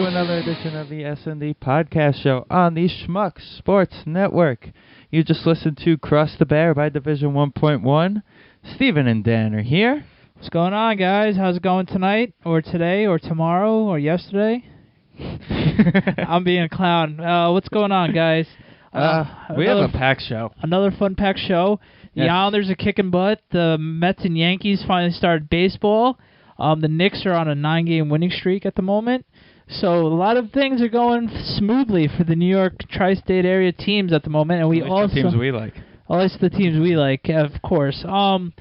to another edition of the SND Podcast Show on the Schmuck Sports Network. You just listened to Cross the Bear by Division 1.1. Steven and Dan are here. What's going on, guys? How's it going tonight, or today, or tomorrow, or yesterday? I'm being a clown. What's going on, guys? We have a packed show. Another fun packed show. The Islanders are kicking butt. The Mets and Yankees finally started baseball. The Knicks are on a 9-game winning streak at the moment. So a lot of things are going smoothly for the New York tri-state area teams at the moment, and we also the teams we like. At least the teams we like, of course. And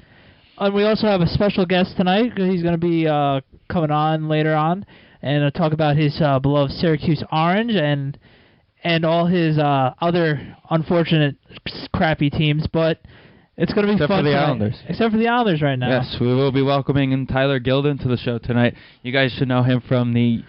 we also have a special guest tonight. He's going to be coming on later on and talk about his beloved Syracuse Orange and all his other unfortunate crappy teams, but it's going to be fun for the tonight. Islanders. Except for the Islanders right now. Yes, we will be welcoming in Tyler Gildin to the show tonight. You guys should know him from the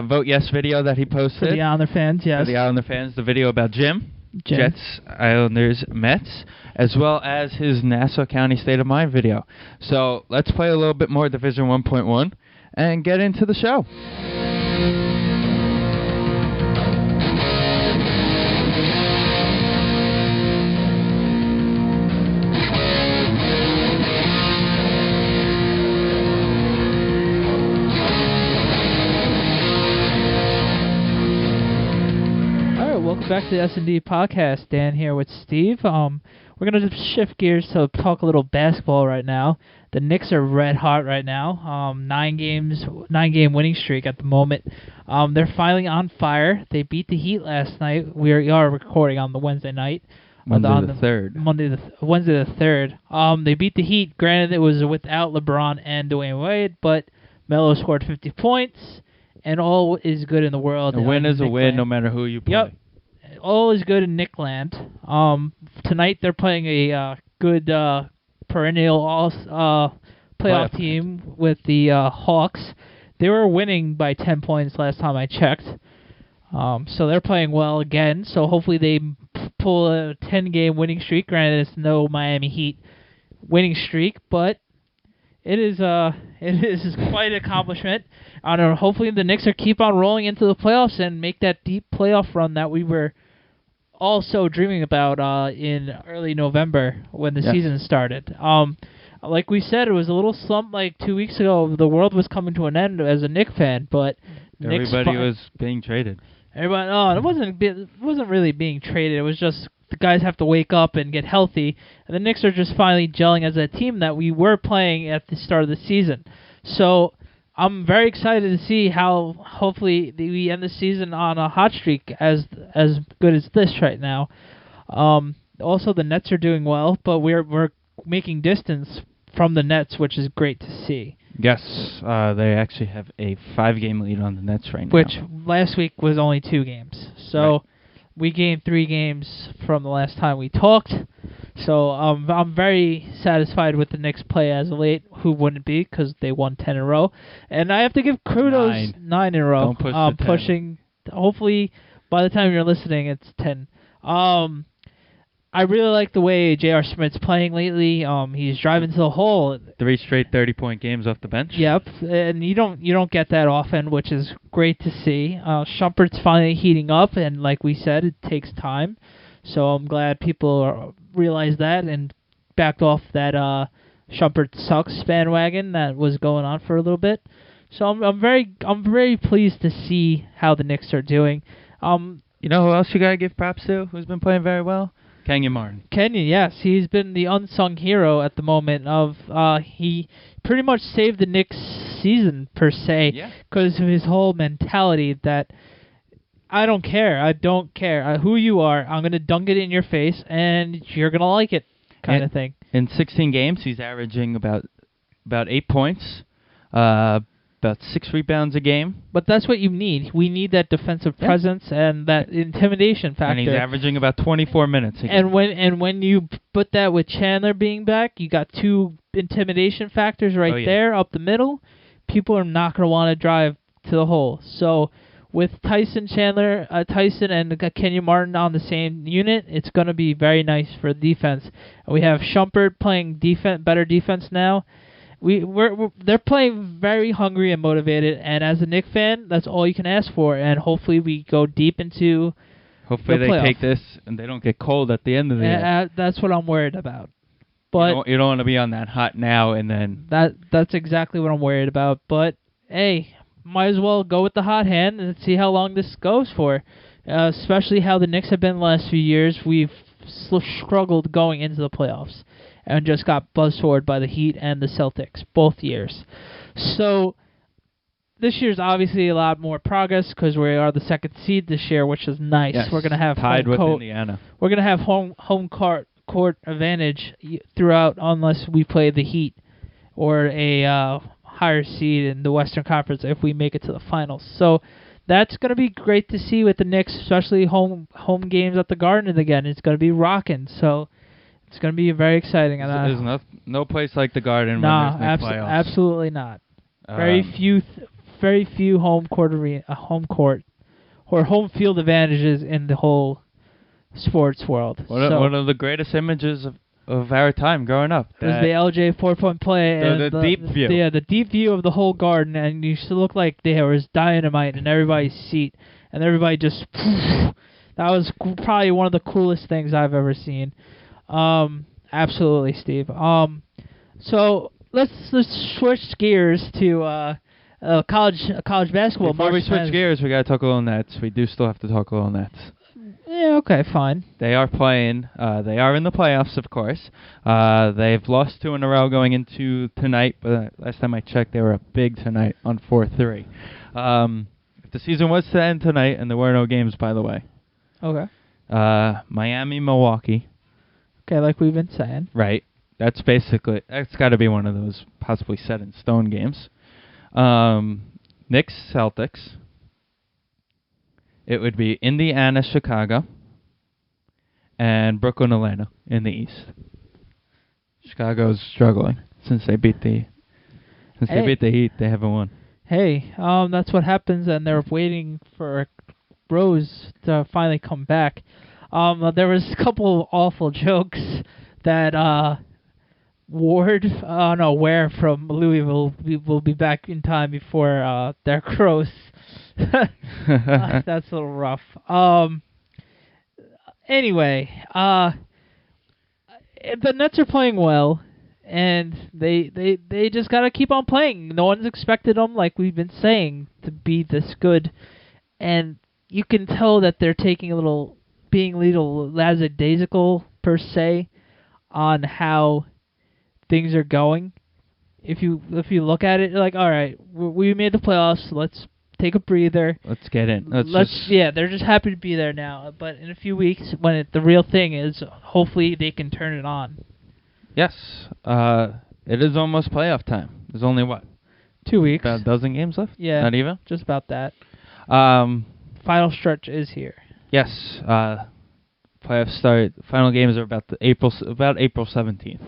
Vote Yes video that he posted. For the Islander fans, yes. For the Islander fans, the video about Jim. Jets, Islanders, Mets, as well as his Nassau County State of Mind video. So let's play a little bit more Division 1.1 and get into the show. Back to the S&D Podcast. Dan here with Steve. We're going to shift gears to talk a little basketball right now. The Knicks are red hot right now. 9-game winning streak at the moment. They're finally on fire. They beat the Heat last night. We are recording on the Wednesday night. Wednesday the 3rd. They beat the Heat. Granted, it was without LeBron and Dwayne Wade, but Melo scored 50 points, and all is good in the world. A win is a win, no matter who you play. Yep. All is good in Nickland. Tonight they're playing a good perennial playoff team with the Hawks. They were winning by 10 points last time I checked. So they're playing well again. So hopefully they pull a 10-game winning streak. Granted, it's no Miami Heat winning streak, but it is quite an accomplishment. I don't know. Hopefully the Knicks keep on rolling into the playoffs and make that deep playoff run that we were also dreaming about in early November when the season started. Like we said, it was a little slump like 2 weeks ago. The world was coming to an end as a Knicks fan, but everybody was being traded. Everybody, it wasn't really being traded. It was just the guys have to wake up and get healthy, and the Knicks are just finally gelling as a team that we were playing at the start of the season. So I'm very excited to see how hopefully we end the season on a hot streak as good as this right now. Also, the Nets are doing well, but we're making distance from the Nets, which is great to see. Yes, they actually have a 5-game lead on the Nets right now. Which last week was only 2 games. So we gained 3 games from the last time we talked. So I'm very satisfied with the Knicks play as of late. Who wouldn't be? Because they won 10 in a row. And I have to give kudos 9 in a row. Don't push the 10. Pushing. Hopefully, by the time you're listening, it's 10. I really like the way J.R. Smith's playing lately. He's driving to the hole. 3 straight 30-point games off the bench. Yep, and you don't get that often, which is great to see. Shumpert's finally heating up, and like we said, it takes time. So I'm glad people realize that and backed off that Shumpert sucks bandwagon that was going on for a little bit. So I'm very pleased to see how the Knicks are doing. You know who else you gotta give props to? Who's been playing very well? Kenyon Martin. Kenyon, yes, he's been the unsung hero at the moment. He pretty much saved the Knicks season per se because of his whole mentality that I don't care who you are. I'm gonna dunk it in your face and you're gonna like it, kind of thing. In 16 games, he's averaging about 8 points. About 6 rebounds a game. But that's what you need. We need that defensive presence and that intimidation factor. And he's averaging about 24 minutes a game. And when you put that with Chandler being back, you got 2 intimidation factors there up the middle. People are not going to want to drive to the hole. So with Tyson and Kenyon Martin on the same unit, it's going to be very nice for defense. We have Shumpert playing better defense now. they're playing very hungry and motivated, and as a Knicks fan, that's all you can ask for. And hopefully we go deep into. Hopefully they take this and they don't get cold at the end of the year. That's what I'm worried about. But you don't want to be on that hot now and then. That's exactly what I'm worried about. But hey, might as well go with the hot hand and see how long this goes for. Especially how the Knicks have been the last few years. We've struggled going into the playoffs and just got buzzsawed by the Heat and the Celtics both years. So this year's obviously a lot more progress because we are the second seed this year, which is nice. Yes, we're gonna have tied with Indiana. We're gonna have home court advantage throughout, unless we play the Heat or a higher seed in the Western Conference if we make it to the finals. So that's gonna be great to see with the Knicks, especially home games at the Garden again. It's gonna be rocking. So it's gonna be very exciting. There's no place like the Garden. Nah, when there's no playoffs. Absolutely not. Very few home court or home field advantages in the whole sports world. One of the greatest images of our time growing up. It was the LJ 4-point play and the deep view. Yeah, the deep view of the whole Garden, and you used to look like there was dynamite in everybody's seat, and everybody just. That was probably one of the coolest things I've ever seen. Absolutely, Steve. So let's switch gears to college basketball. Before we switch gears, we got to talk a little Nets. We do still have to talk a little Nets. Yeah, okay, fine. They are playing. They are in the playoffs, of course. They've lost 2 in a row going into tonight, but last time I checked, they were up big tonight on 4-3. If the season was to end tonight, and there were no games, by the way. Okay. Miami, Milwaukee. Okay, like we've been saying. Right. That's got to be one of those possibly set in stone games. Knicks, Celtics. It would be Indiana, Chicago, and Brooklyn, Atlanta in the East. Chicago's struggling since they beat the Heat. They haven't won. Hey, that's what happens, and they're waiting for Rose to finally come back. There was a couple of awful jokes that Ware from Louisville will be back in time before Derrick Rose. That's a little rough. Anyway, the Nets are playing well, and they just gotta keep on playing. No one's expected them, like we've been saying, to be this good, and you can tell that they're being a little lackadaisical per se on how things are going. If you look at it, you're like, all right, we made the playoffs. Let's take a breather. Let's get in. Yeah, they're just happy to be there now. But in a few weeks, when the real thing is, hopefully they can turn it on. Yes, it is almost playoff time. There's only 2 weeks. About a dozen games left. Yeah, not even. Just about that. Final stretch is here. Yes, playoffs start. Final games are about April 17th.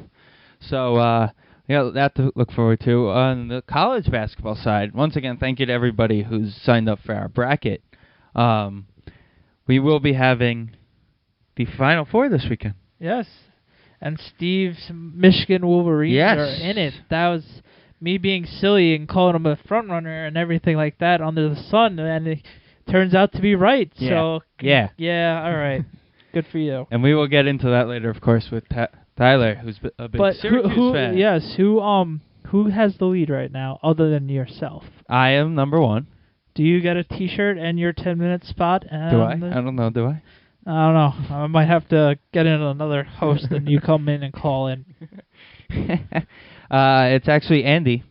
So that to look forward to. On the college basketball side, once again, thank you to everybody who's signed up for our bracket. We will be having the Final Four this weekend. Yes, and Steve's Michigan Wolverines are in it. That was me being silly and calling them a front runner and everything like that under the sun, and it turns out to be right. Yeah. So yeah, all right, good for you. And we will get into that later, of course, with Tyler, who's a big Syracuse fan. Yes, who has the lead right now, other than yourself? I am number 1. Do you get a T-shirt and your 10-minute spot? Do I? I don't know. Do I? I don't know. I might have to get in another host and you come in and call in. It's actually Andy,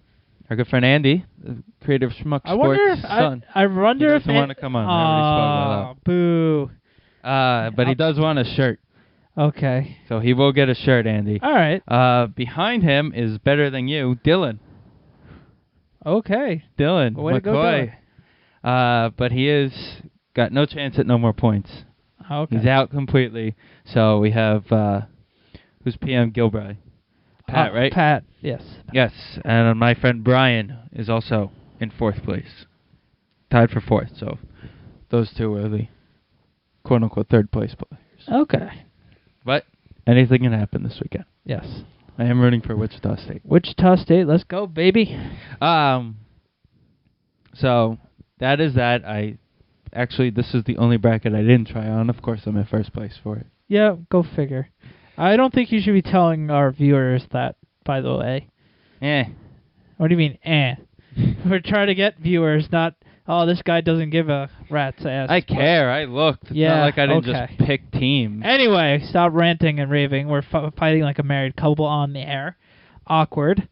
our good friend Andy, the creative Schmuck Sports son. I wonder if he doesn't want to come on. Boo. But he does want a shirt. Okay. So he will get a shirt, Andy. All right. Behind him is Better Than You, Dylan. Okay. Dylan. Way to go, Dylan. But he is got no chance at no more points. Okay. He's out completely. So we have, who's PM Gilbride? Pat, right? Pat, yes. Yes. And my friend Brian is also in 4th place. Tied for 4th. So those two are the quote-unquote 3rd place players. Okay. But anything can happen this weekend. Yes. I am rooting for Wichita State. Wichita State, let's go, baby. So that is that. Actually, this is the only bracket I didn't try on. Of course, I'm in first place for it. Yeah, go figure. I don't think you should be telling our viewers that, by the way. What do you mean, We're trying to get viewers, not, this guy doesn't give a rat's ass. I care. I looked. It's not like I didn't just pick teams. Anyway, stop ranting and raving. We're fighting like a married couple on the air. Awkward.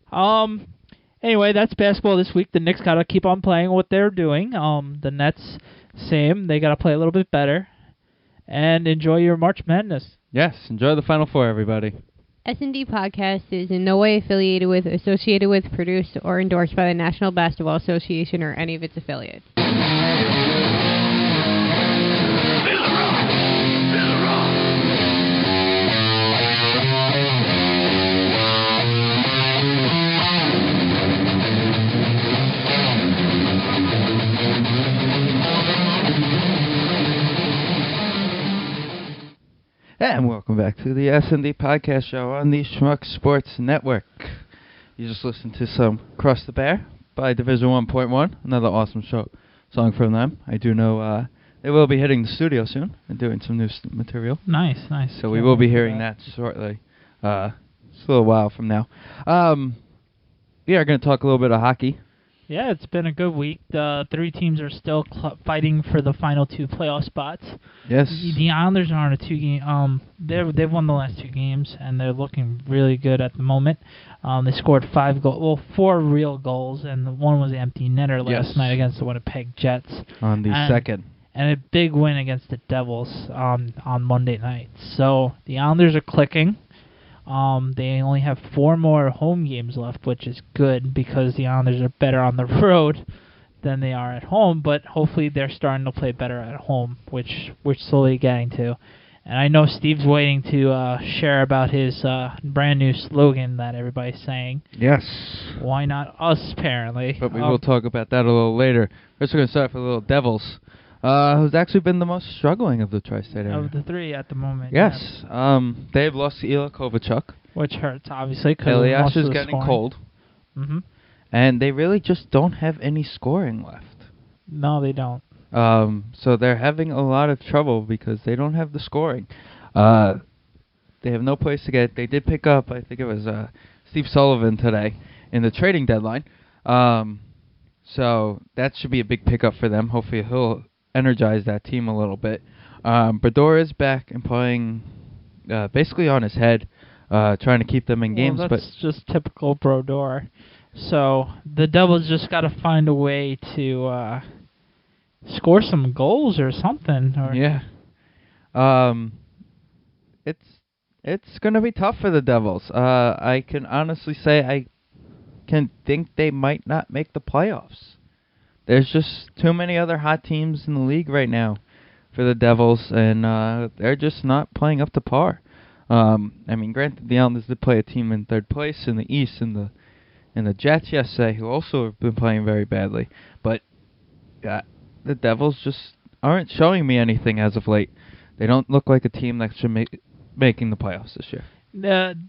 Anyway, that's basketball this week. The Knicks got to keep on playing what they're doing. The Nets, same. They got to play a little bit better. And enjoy your March Madness. Yes, enjoy the Final Four, everybody. SNDPODCAST is in no way affiliated with, associated with, produced, or endorsed by the National Basketball Association or any of its affiliates. And welcome back to the S&D Podcast Show on the Schmuck Sports Network. You just listened to some Cross the Bear by Division 1.1, another awesome song from them. I do know they will be hitting the studio soon and doing some new material. Nice. So we will be hearing that shortly. It's a little while from now. We are going to talk a little bit of hockey. Yeah, it's been a good week. The three teams are still fighting for the final two playoff spots. Yes. The Islanders are on a 2-game. They've won the last 2 games, and they're looking really good at the moment. They scored 4 real goals, and one was an empty netter last night against the Winnipeg Jets. On the second. And a big win against the Devils on Monday night. So the Islanders are clicking. They only have 4 more home games left, which is good because the Islanders are better on the road than they are at home, but hopefully they're starting to play better at home, which we're slowly getting to. And I know Steve's waiting to share about his brand new slogan that everybody's saying. Yes. Why not us, apparently. But we will talk about that a little later. First we're going to start with the little Devils. Who's actually been the most struggling of the tri-state area. Of the 3 at the moment. Yes. They've lost Ilya Kovalchuk. Which hurts, obviously, because Elias is getting cold. Mm-hmm. And they really just don't have any scoring left. No, they don't. So they're having a lot of trouble because they don't have the scoring. They have no place to get. They did pick up, I think it was Steve Sullivan today in the trading deadline. So that should be a big pickup for them. Hopefully he'll energize that team a little bit. Brodeur is back and playing basically on his head, trying to keep them in games. That's just typical Brodeur. So the Devils just got to find a way to score some goals or something. Yeah. It's going to be tough for the Devils. I can honestly say I can think they might not make the playoffs. There's just too many other hot teams in the league right now for the Devils, and they're just not playing up to par. I mean, granted, the Islanders did play a team in third place in the East, and the Jets yesterday, who also have been playing very badly. But the Devils just aren't showing me anything as of late. They don't look like a team that should making the playoffs this year.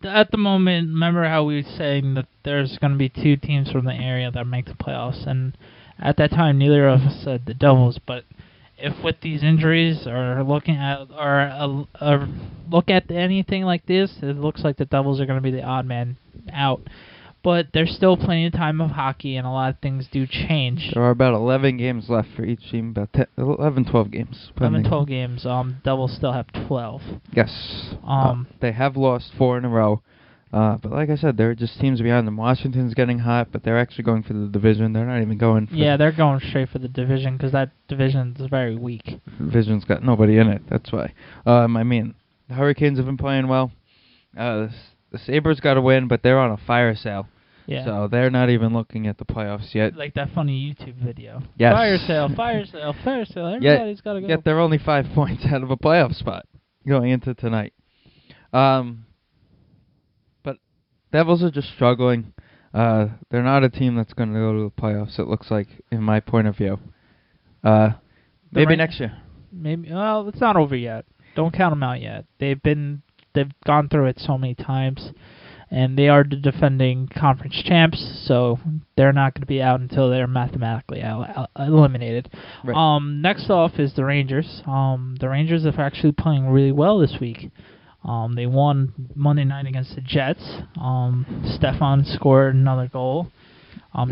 At the moment, remember how we were saying that there's going to be 2 teams from the area that make the playoffs, and at that time, neither of us said the Devils. But if with these injuries or look at anything like this, it looks like the Devils are going to be the odd man out. But there's still plenty of time of hockey, and a lot of things do change. There are about 11 games left for each team, about 11, 12 games. 11, 12 games. Devils still have 12. Yes. They have lost 4 in a row. But like I said, there are just teams behind them. Washington's getting hot, but they're actually going for the division. They're not even going for... Yeah, they're going straight for the division because that division is very weak. The division's got nobody in it. That's why. I mean, the Hurricanes have been playing well. The Sabres got a win, but they're on a fire sale. Yeah. So they're not even looking at the playoffs yet. Like that funny YouTube video. Yes. Fire sale, fire sale, fire sale. Everybody's got to go. Yet they're only 5 points out of a playoff spot going into tonight. But Devils are just struggling. They're not a team that's going to go to the playoffs, it looks like, in my point of view. Maybe next year. Maybe. Well, it's not over yet. Don't count them out yet. They've gone through it so many times. and they are the defending conference champs, so they're not going to be out until they're mathematically eliminated. Right. Next off is the Rangers. The Rangers are actually playing really well this week. They won Monday night against the Jets. Stefan scored another goal.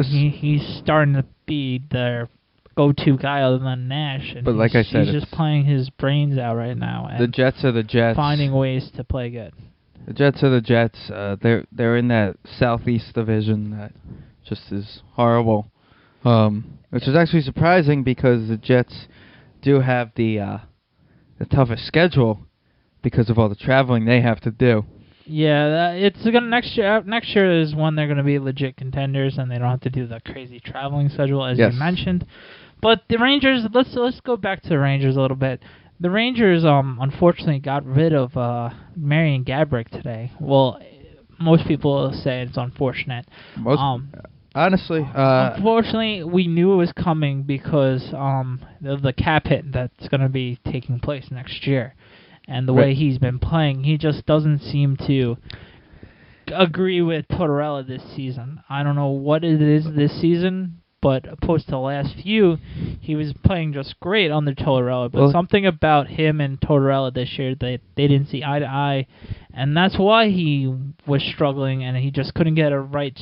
He's starting to be their go-to guy other than Nash. And but like I said, he's just playing his brains out right now. And the Jets are the Jets. Finding ways to play good. The Jets are the Jets. They're in that Southeast division that just is horrible, which is actually surprising because the Jets do have the toughest schedule because of all the traveling they have to do. Yeah, it's gonna next year. Next year is when they're gonna be legit contenders, and they don't have to do the crazy traveling schedule as you mentioned. But the Rangers, let's go back to the Rangers a little bit. The Rangers, unfortunately, got rid of Marian Gaborik today. Well, most people say it's unfortunate. Honestly, unfortunately, we knew it was coming because of the cap hit that's going to be taking place next year. And the way he's been playing, he just doesn't seem to agree with Tortorella this season. I don't know what it is this season, but opposed to the last few, he was playing just great under Tortorella. But something about him and Tortorella this year, they didn't see eye to eye, and that's why he was struggling, and he just couldn't get a right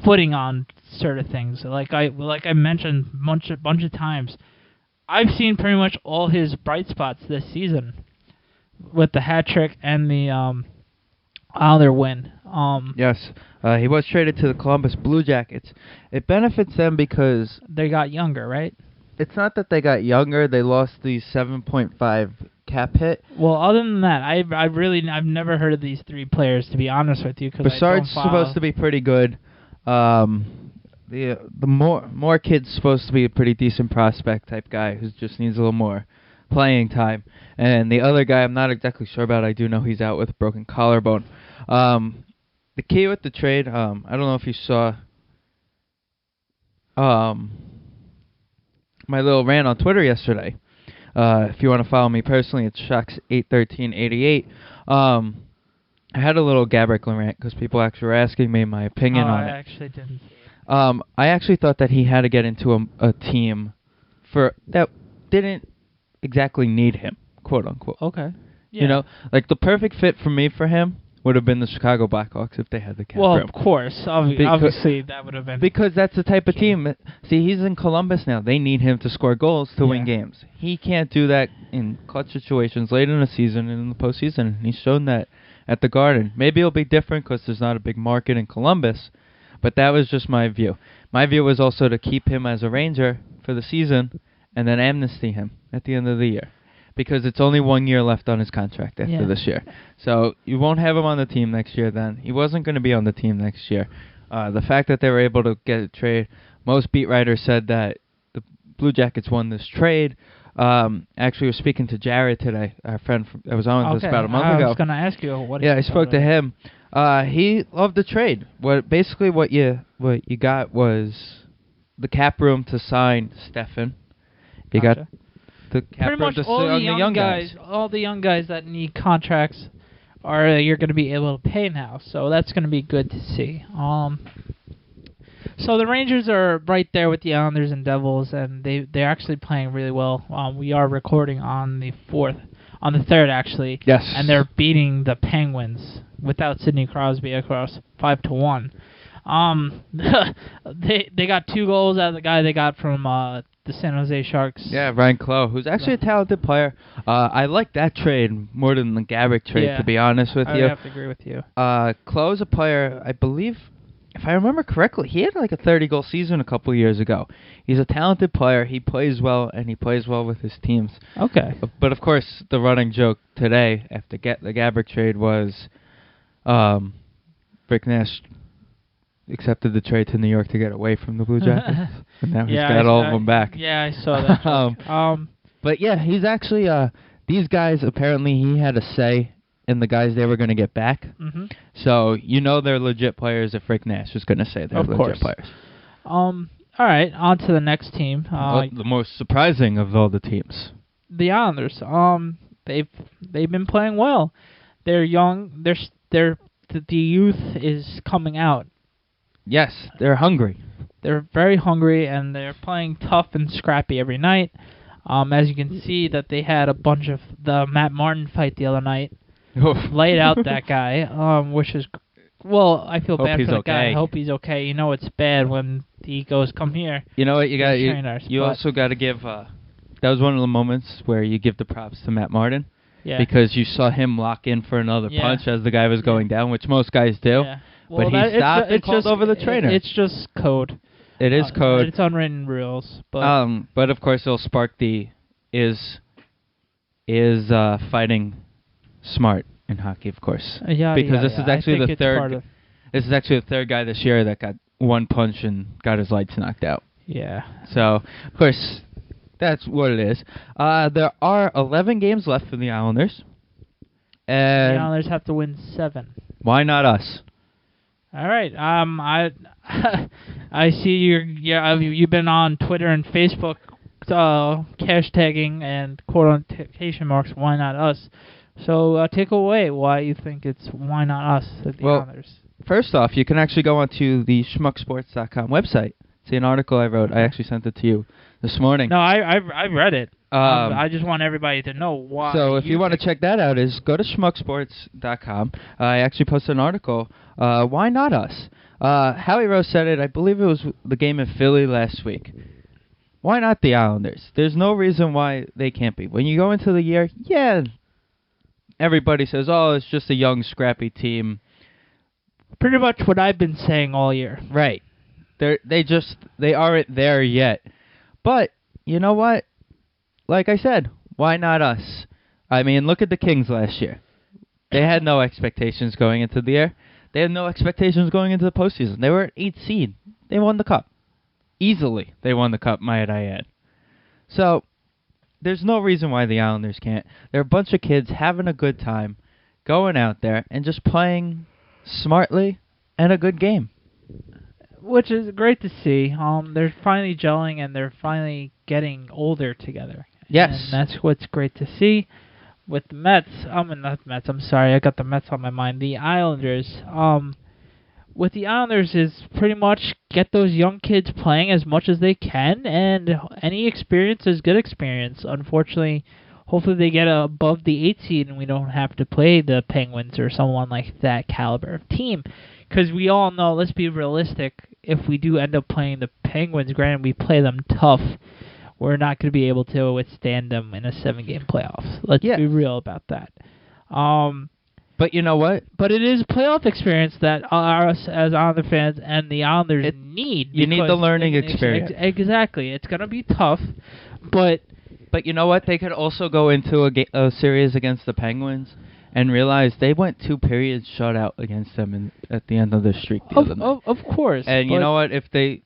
footing on certain things. Like I mentioned a bunch of times, I've seen pretty much all his bright spots this season with the hat trick and the other win. Yes, he was traded to the Columbus Blue Jackets. It benefits them because they got younger, right? It's not that they got younger; they lost the 7.5 cap hit. Well, other than that, I've never heard of these three players, to be honest with you. Besides, supposed to be pretty good. The more kid's supposed to be a pretty decent prospect type guy who just needs a little more playing time. And the other guy I'm not exactly sure about. I do know he's out with a broken collarbone. The key with the trade, I don't know if you saw my little rant on Twitter yesterday. If you want to follow me personally, it's Shocks81388. I had a little Gaborik rant because people actually were asking me my opinion on it. I actually didn't see it. I actually thought that he had to get into a team that didn't exactly need him, quote unquote. Okay. Yeah. You know, like the perfect fit for him would have been the Chicago Blackhawks if they had the cap room. Of course. Obviously, that would have been. Because that's the type of team. See, he's in Columbus now. They need him to score goals to win games. He can't do that in clutch situations late in the season and in the postseason. He's shown that at the Garden. Maybe it'll be different because there's not a big market in Columbus. But that was just my view. My view was also to keep him as a Ranger for the season and then amnesty him at the end of the year. Because it's only 1 year left on his contract after this year. So you won't have him on the team next year then. He wasn't going to be on the team next year. The fact that they were able to get a trade, most beat writers said that the Blue Jackets won this trade. Actually, was speaking to Jared today, our friend that was on with us about a month ago. I was going to ask you what. Yeah, I spoke to him. He loved the trade. What you got was the cap room to sign Stefan. You got the cap room to sign the young guys. All the young guys that need contracts you're going to be able to pay now. So that's going to be good to see. So the Rangers are right there with the Islanders and Devils, and they're actually playing really well. We are recording on the 3rd actually. Yes. And they're beating the Penguins without Sidney Crosby across 5-1. They got 2 goals out of the guy they got from the San Jose Sharks. Yeah, Ryan Clough, who's actually a talented player. I like that trade more than the Gaborik trade, to be honest with you. I have to agree with you. Clough's a player, I believe, if I remember correctly, he had like a 30-goal season a couple years ago. He's a talented player. He plays well, and he plays well with his teams. Okay. But of course, the running joke today after the Gaborik trade was Rick Nash accepted the trade to New York to get away from the Blue Jackets. And now he's got all of them back. Yeah, I saw that. But yeah, he's actually, these guys, apparently he had a say in the guys they were going to get back. Mm-hmm. So you know they're legit players if Rick Nash was going to say they're legit players. All right, on to the next team. The most surprising of all the teams. The Islanders. They've been playing well. They're young. the youth is coming out. Yes, they're hungry. They're very hungry, and they're playing tough and scrappy every night. As you can see, that they had a bunch of the Matt Martin fight the other night. Laid out that guy, which is, well, I feel bad for the guy. I hope he's okay. You know it's bad when he goes, come here. You know what, you also got to give, that was one of the moments where you give the props to Matt Martin. Yeah. Because you saw him lock in for another punch as the guy was going down, which most guys do. Yeah. Well, but he stopped and called over the trainer. It's just code. It is code. It's unwritten rules. But of course, it'll spark the is fighting smart in hockey, of course. Because this is actually the third. This is actually the third guy this year that got one punch and got his lights knocked out. Yeah. So, of course, that's what it is. There are 11 games left for the Islanders. And the Islanders have to win 7. Why not us? All right. I see you've been on Twitter and Facebook, hashtagging and quotation marks. Why not us? So take away why you think it's why not us at the Islanders. First off, you can actually go onto the schmucksports.com website. See an article I wrote. I actually sent it to you this morning. No, I read it. I just want everybody to know why. So if you want to check that out, is go to schmucksports.com. I actually posted an article. Why not us? Howie Rose said it. I believe it was the game in Philly last week. Why not the Islanders? There's no reason why they can't be. When you go into the year, everybody says, oh, it's just a young, scrappy team. Pretty much what I've been saying all year. Right. They aren't there yet. But, you know what? Like I said, why not us? I mean, look at the Kings last year. They had no expectations going into the year. They had no expectations going into the postseason. They were an 8th seed. They won the cup. Easily, they won the cup, might I add. So, there's no reason why the Islanders can't. They're a bunch of kids having a good time, going out there, and just playing smartly and a good game. Which is great to see. They're finally gelling, and they're finally getting older together. Yes. And that's what's great to see. With the Mets, not Mets, I'm sorry, I got the Mets on my mind. The Islanders, with the Islanders is pretty much get those young kids playing as much as they can, and any experience is good experience. Unfortunately, hopefully they get above the 8th seed and we don't have to play the Penguins or someone like that caliber of team. Because we all know, let's be realistic, if we do end up playing the Penguins, granted we play them tough, we're not going to be able to withstand them in a 7-game playoffs. Let's be real about that. But you know what? But it is playoff experience that us as Islander fans and the Islanders need. You need the learning experience. Exactly. It's going to be tough, but you know what? They could also go into a series against the Penguins and realize they went 2 periods shutout against them at the end of the streak the other night. Of course. And you know what? They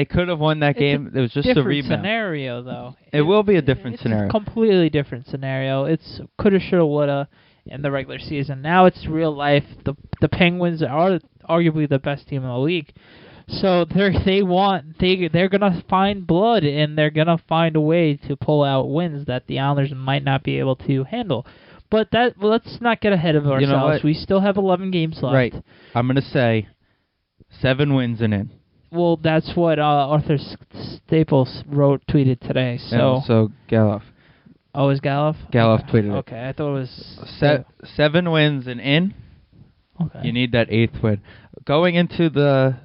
could have won that game. It was just a rebound. Different scenario, though. It will be a different scenario. It's a completely different scenario. It's coulda, shoulda, woulda in the regular season. Now it's real life. The Penguins are arguably the best team in the league. So they're gonna find blood, and they're gonna find a way to pull out wins that the Islanders might not be able to handle. But let's not get ahead of ourselves. You know what? We still have 11 games left. Right. I'm gonna say 7 wins and in. Well, that's what Arthur Staples tweeted today. So Galoff. Oh, is Galoff? Galoff tweeted it. Okay, I thought it was 7 wins and in. Okay. You need that 8th win. Going into this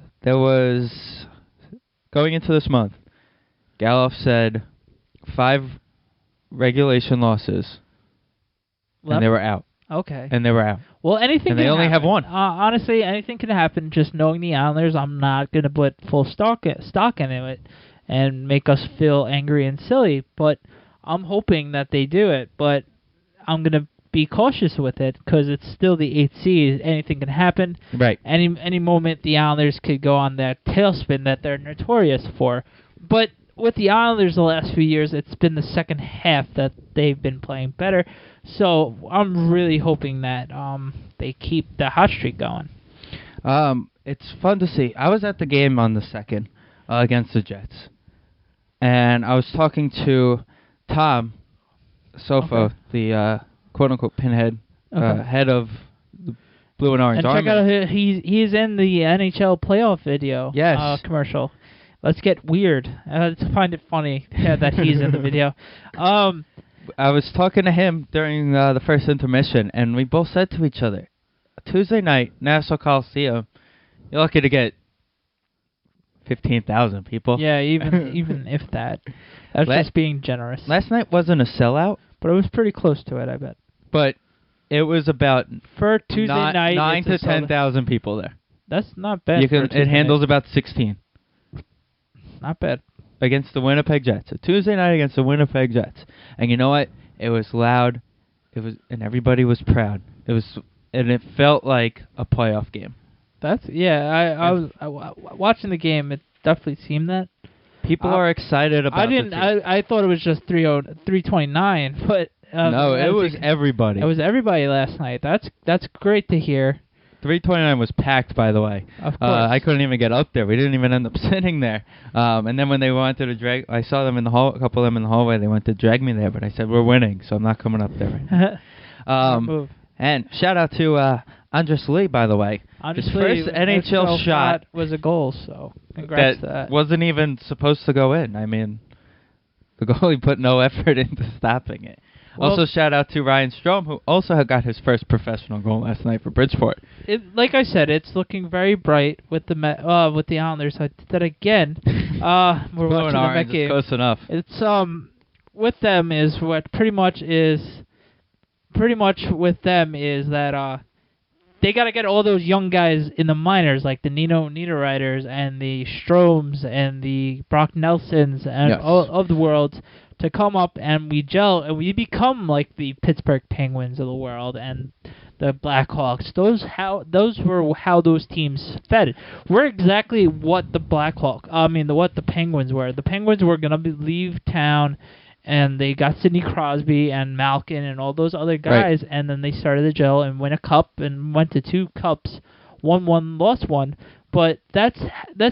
month, Galoff said 5 regulation losses, and they were out. Okay. And they were out. Well, anything and can they only happen. have 1. Honestly, anything can happen. Just knowing the Islanders, I'm not going to put full stock in it and make us feel angry and silly. But I'm hoping that they do it. But I'm going to be cautious with it because it's still the 8th seed. Anything can happen. Right. Any moment the Islanders could go on that tailspin that they're notorious for. But with the Islanders the last few years, it's been the second half that they've been playing better. So I'm really hoping that they keep the hot streak going. It's fun to see. I was at the game on the 2nd against the Jets, and I was talking to Tom Sofa, the quote-unquote pinhead, head of Blue and Orange And Army. check out, he's in the NHL playoff video commercial. Let's get weird. Let's find it funny that he's in the video. I was talking to him during the first intermission, and we both said to each other, Tuesday night, Nassau Coliseum, you're lucky to get 15,000 people. Yeah, even if that. That's just being generous. Last night wasn't a sellout. But it was pretty close to it, I bet. But it was about for Tuesday night, 9 to 10,000 people there. That's not bad. It handles about 16. Not bad. Against the Winnipeg Jets. A Tuesday night against the Winnipeg Jets. And you know what? It was loud. And everybody was proud. And it felt like a playoff game. I was watching the game. It definitely seemed that. People are excited about it. I thought it was just 329, but no, it was everybody. It was everybody last night. That's great to hear. 329 was packed, by the way. Of course. I couldn't even get up there. We didn't even end up sitting there. And then when they wanted to drag, I saw them in the hall. A couple of them in the hallway. They wanted to drag me there, but I said we're winning, so I'm not coming up there right now. And shout out to Andres Lee, by the way. Andres His Lee, first NHL shot was a goal, so congrats to that. Wasn't even supposed to go in. I mean, the goalie put no effort into stopping it. Well, also, shout out to Ryan Strome, who also got his first professional goal last night for Bridgeport. Like I said, it's looking very bright with the Islanders. I did that again. We're watching the Met game. Close enough. It's with them is what pretty much with them is that they got to get all those young guys in the minors, like the Nino Niederreiters and the Stromes and the Brock Nelsons and all of the world, to come up and we gel and we become like the Pittsburgh Penguins of the world and the Blackhawks. Those were how those teams fed. We're exactly what the what the Penguins were. The Penguins were gonna leave town, and they got Sidney Crosby and Malkin and all those other guys, right. And then they started to gel and win a cup and went to 2 cups, won 1, lost 1. But that's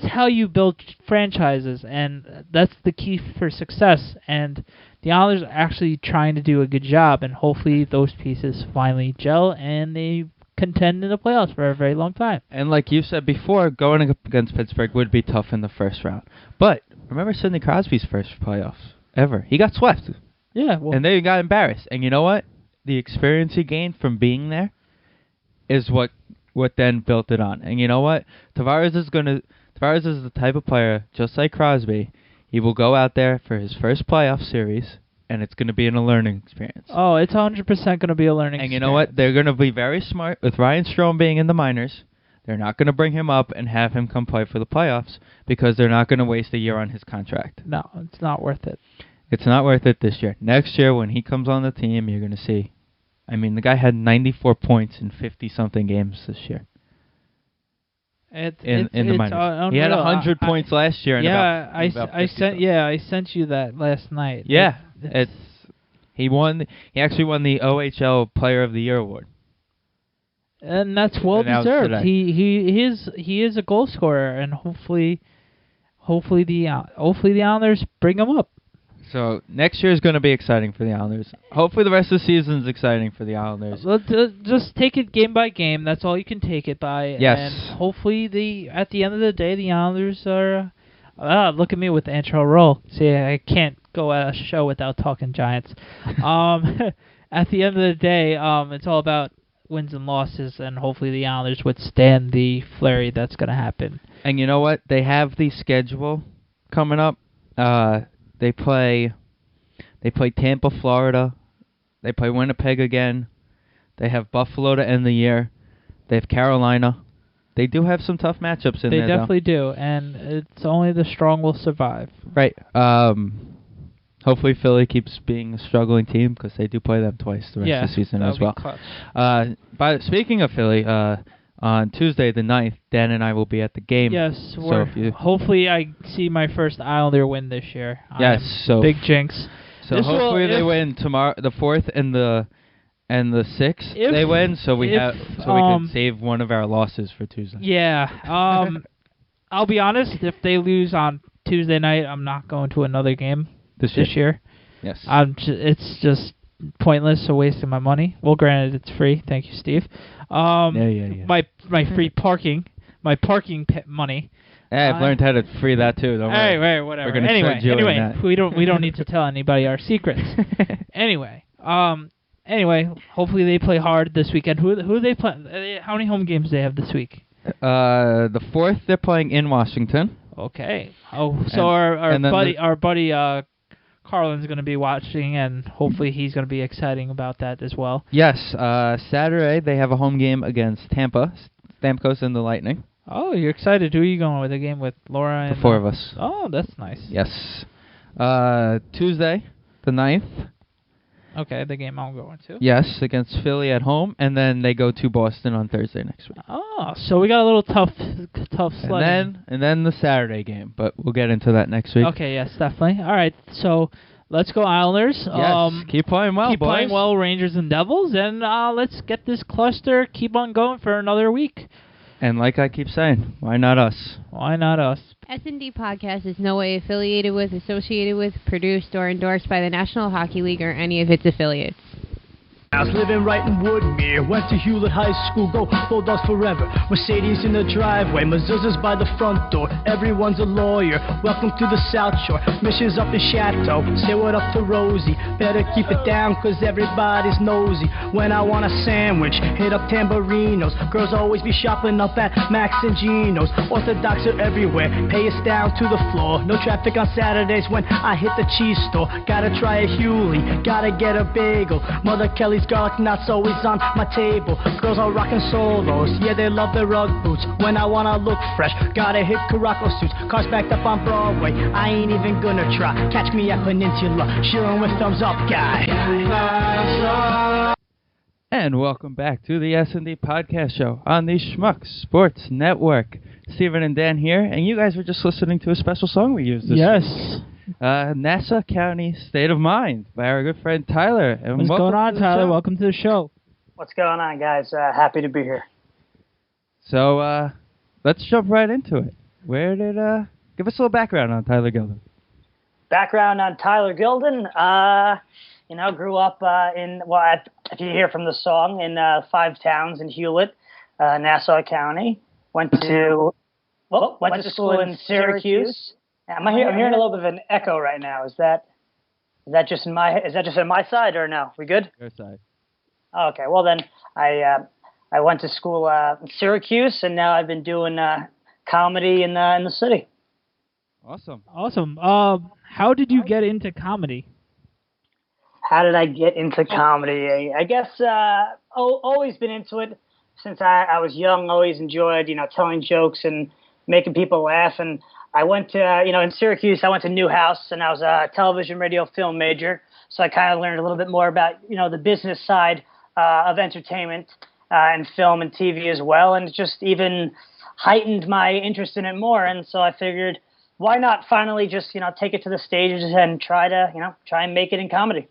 how you build franchises, and that's the key for success. And the Islanders are actually trying to do a good job, and hopefully those pieces finally gel and they contend in the playoffs for a very long time. And like you said before, going up against Pittsburgh would be tough in the first round. But remember Sidney Crosby's first playoffs ever. He got swept. Yeah. And then he got embarrassed. And you know what? The experience he gained from being there is what then built it on. And you know what? Tavares is the type of player, just like Crosby, he will go out there for his first playoff series, and it's going to be a learning experience. Oh, it's 100% going to be a learning experience. And you know what? They're going to be very smart. With Ryan Strome being in the minors, they're not going to bring him up and have him come play for the playoffs because they're not going to waste a year on his contract. No, it's not worth it. It's not worth it this year. Next year, when he comes on the team, you're going to see. I mean, the guy had 94 points in 50-something games this year. In the minors. He had 100 points last year. I sent you that last night. Yeah, he actually won the OHL Player of the Year award. And that's well deserved. He is a goal scorer, and hopefully the Islanders bring him up. So next year is going to be exciting for the Islanders. Hopefully the rest of the season is exciting for the Islanders. Just take it game by game. That's all you can take it by. Yes. And hopefully at the end of the day, the Islanders are... look at me with the intro roll. See, I can't go at a show without talking Giants. At the end of the day, it's all about wins and losses, and hopefully the Islanders withstand the flurry that's going to happen. And you know what? They have the schedule coming up. They play Tampa, Florida. They play Winnipeg again. They have Buffalo to end the year. They have Carolina. They do have some tough matchups in there, They definitely do, and it's only the strong will survive. Right. Hopefully Philly keeps being a struggling team because they do play them twice the rest of the season as well. But speaking of Philly, on Tuesday the 9th, Dan and I will be at the game. Yes, hopefully I see my first Islander win this year. Yes, so big jinx. So hopefully they win tomorrow, the 4th and the 6th. They win, so we can save one of our losses for Tuesday. Yeah. I'll be honest. If they lose on Tuesday night, I'm not going to another game this year. Yes. It's just pointless, a waste of my money. Well, granted, it's free. Thank you, Steve. Yeah. My free parking, money. Hey, I've learned how to free that too. Don't worry. Hey, whatever. We're gonna start doing that. we don't need to tell anybody our secrets. Anyway, hopefully they play hard this weekend. Who they play? How many home games do they have this week? The 4th they're playing in Washington. Okay. Oh, so our buddy Carlin's going to be watching, and hopefully he's going to be exciting about that as well. Yes. Saturday they have a home game against Tampa, Stamkos and the Lightning. Oh, you're excited. Who are you going with? A game with Laura and... The 4 of us. Oh, that's nice. Yes. Tuesday, the 9th. Okay, the game I'm going to. Yes, against Philly at home, and then they go to Boston on Thursday next week. Oh, so we got a little tough sledding. And then the Saturday game, but we'll get into that next week. Okay, yes, definitely. All right, so let's go Islanders. Yes, keep playing well, boys. Keep playing well, Rangers and Devils, and let's get this cluster keep on going for another week. And like I keep saying, why not us? Why not us? SND Podcast is no way affiliated with, associated with, produced, or endorsed by the National Hockey League or any of its affiliates. I was living right in Woodmere, went to Hewlett High School, go Bulldogs forever. Mercedes in the driveway, mezuzahs by the front door, everyone's a lawyer. Welcome to the South Shore, missions up the Chateau, say what up to Rosie. Better keep it down cause everybody's nosy. When I want a sandwich, hit up Tamburinos. Girls always be shopping up at Max and Gino's. Orthodox are everywhere, pay us down to the floor. No traffic on Saturdays when I hit the cheese store. Gotta try a Hewley, gotta get a bagel. Mother Kelly's garlic nuts always on my table. Girls are rocking solos, yeah they love their Ugg boots. When I wanna look fresh, gotta hit Caraco suits. Cars backed up on Broadway, I ain't even gonna try. Catch me at Peninsula, cheering with thumbs up guy. And welcome back to the S&D Podcast Show on the Schmuck Sports Network. Steven and Dan here, and you guys were just listening to a special song we used this week. Nassau County State of Mind by our good friend Tyler. And what's going on, Tyler? Welcome to the show. What's going on, guys? Happy to be here. So, let's jump right into it. Give us a little background on Tyler Gildin. Background on Tyler Gildin. Grew up if you hear from the song, in 5 towns in Hewlett, Nassau County. Went to school in Syracuse. I'm hearing a little bit of an echo right now. Is that just in my side or no? We good? Your side. Okay. Well then, I went to school in Syracuse, and now I've been doing comedy in the city. Awesome. How did you get into comedy? How did I get into comedy? I guess always been into it since I was young. Always enjoyed telling jokes and making people laugh. And I went to, in Syracuse, I went to Newhouse, and I was a television, radio, film major. So I kind of learned a little bit more about, the business side of entertainment and film and TV as well. And it just even heightened my interest in it more. And so I figured, why not finally just, take it to the stages and try and make it in comedy.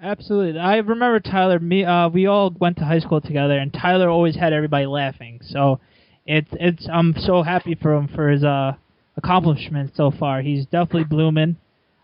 Absolutely. I remember Tyler, we all went to high school together, and Tyler always had everybody laughing. So I'm so happy for him for his accomplishments so far. He's definitely blooming.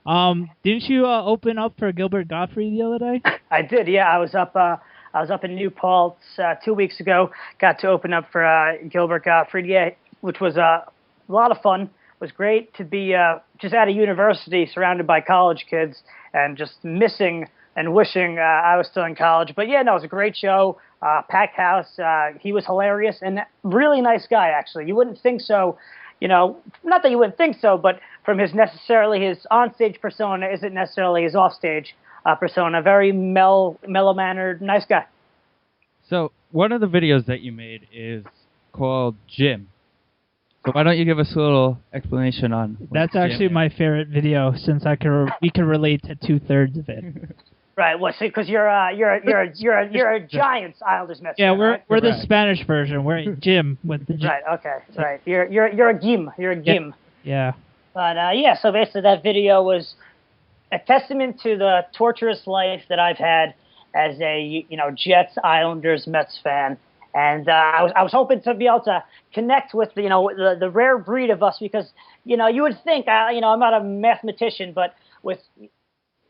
Didn't you open up for Gilbert Gottfried the other day? I did. Yeah, I was up in New Paltz 2 weeks ago. Got to open up for Gilbert Gottfried. Yeah, which was a lot of fun. It was great to be just at a university surrounded by college kids and just missing and wishing I was still in college. But yeah, no, it was a great show. Packed house. He was hilarious and really nice guy. Actually, you wouldn't think so. Not that you wouldn't think so, but from his onstage persona isn't necessarily his offstage persona. Very mellow-mannered, nice guy. So one of the videos that you made is called Jim. So why don't you give us a little explanation on what That's actually Jim my favorite video, since we can relate to 2/3 of it. Right. Well, see, because you're a Giants Islanders Mets. Yeah, fan, right? we're the Spanish version. We're Jim with the Jim. Right. Okay. Right. You're a Gim. You're a Gim. Yeah. But so basically that video was a testament to the torturous life that I've had as a Jets, Islanders, Mets fan, and I was hoping to be able to connect with the rare breed of us, because you would think I'm not a mathematician, but with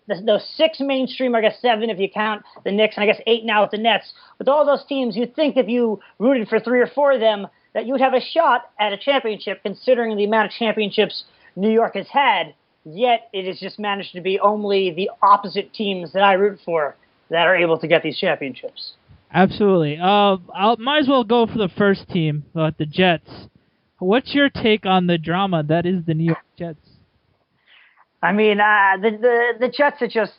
those 6 mainstream, or I guess 7 if you count the Knicks, and I guess 8 now with the Nets. With all those teams, you'd think if you rooted for 3 or 4 of them that you would have a shot at a championship, considering the amount of championships New York has had. Yet it has just managed to be only the opposite teams that I root for that are able to get these championships. Absolutely. I might as well go for the first team, the Jets. What's your take on the drama that is the New York Jets? I mean, the Jets are just...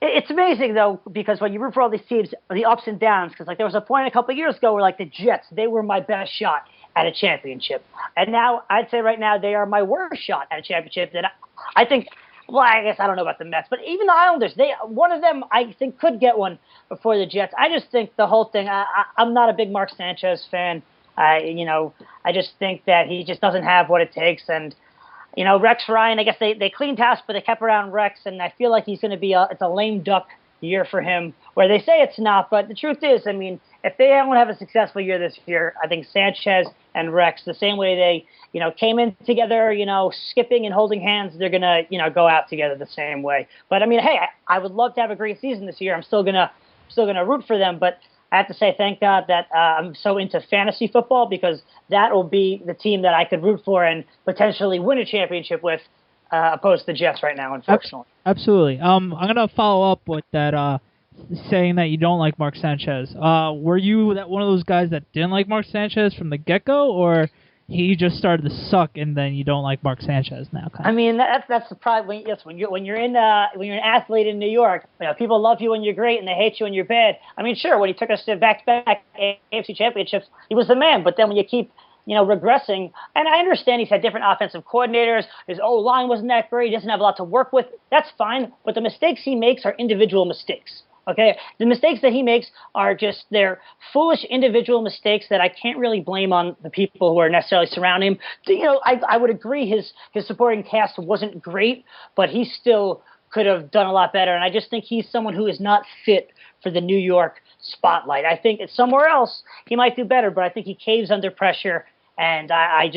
It's amazing, though, because when you root for all these teams, the ups and downs, because like there was a point a couple of years ago where like the Jets, they were my best shot at a championship. And now, I'd say right now, they are my worst shot at a championship. That I think... Well, I guess I don't know about the Mets, but even the Islanders, one of them I think could get one before the Jets. I just think the whole thing. I'm not a big Mark Sanchez fan. I just think that he just doesn't have what it takes. And Rex Ryan, I guess they cleaned house, but they kept around Rex, and I feel like he's going to be it's a lame duck year for him. Where they say it's not, but the truth is, I mean, if they don't have a successful year this year, I think Sanchez and Rex, the same way they, came in together, skipping and holding hands, they're going to, go out together the same way. But I mean, hey, I would love to have a great season this year. I'm still going to root for them, but I have to say thank God that I'm so into fantasy football, because that will be the team that I could root for and potentially win a championship with, opposed to the Jets right now, unfortunately. Absolutely. I'm going to follow up with that, saying that you don't like Mark Sanchez. Were you one of those guys that didn't like Mark Sanchez from the get-go, or he just started to suck and then you don't like Mark Sanchez now? I mean, that's the problem. Yes, when you're an athlete in New York, people love you when you're great and they hate you when you're bad. I mean, sure, when he took us to back-to-back AFC championships, he was the man. But then when you keep regressing, and I understand he's had different offensive coordinators, his O-line wasn't that great, he doesn't have a lot to work with. That's fine, but the mistakes he makes are individual mistakes. Okay, the mistakes that he makes are just they're foolish individual mistakes that I can't really blame on the people who are necessarily surrounding him. I would agree his supporting cast wasn't great, but he still could have done a lot better. And I just think he's someone who is not fit for the New York spotlight. I think it's somewhere else he might do better, but I think he caves under pressure. And I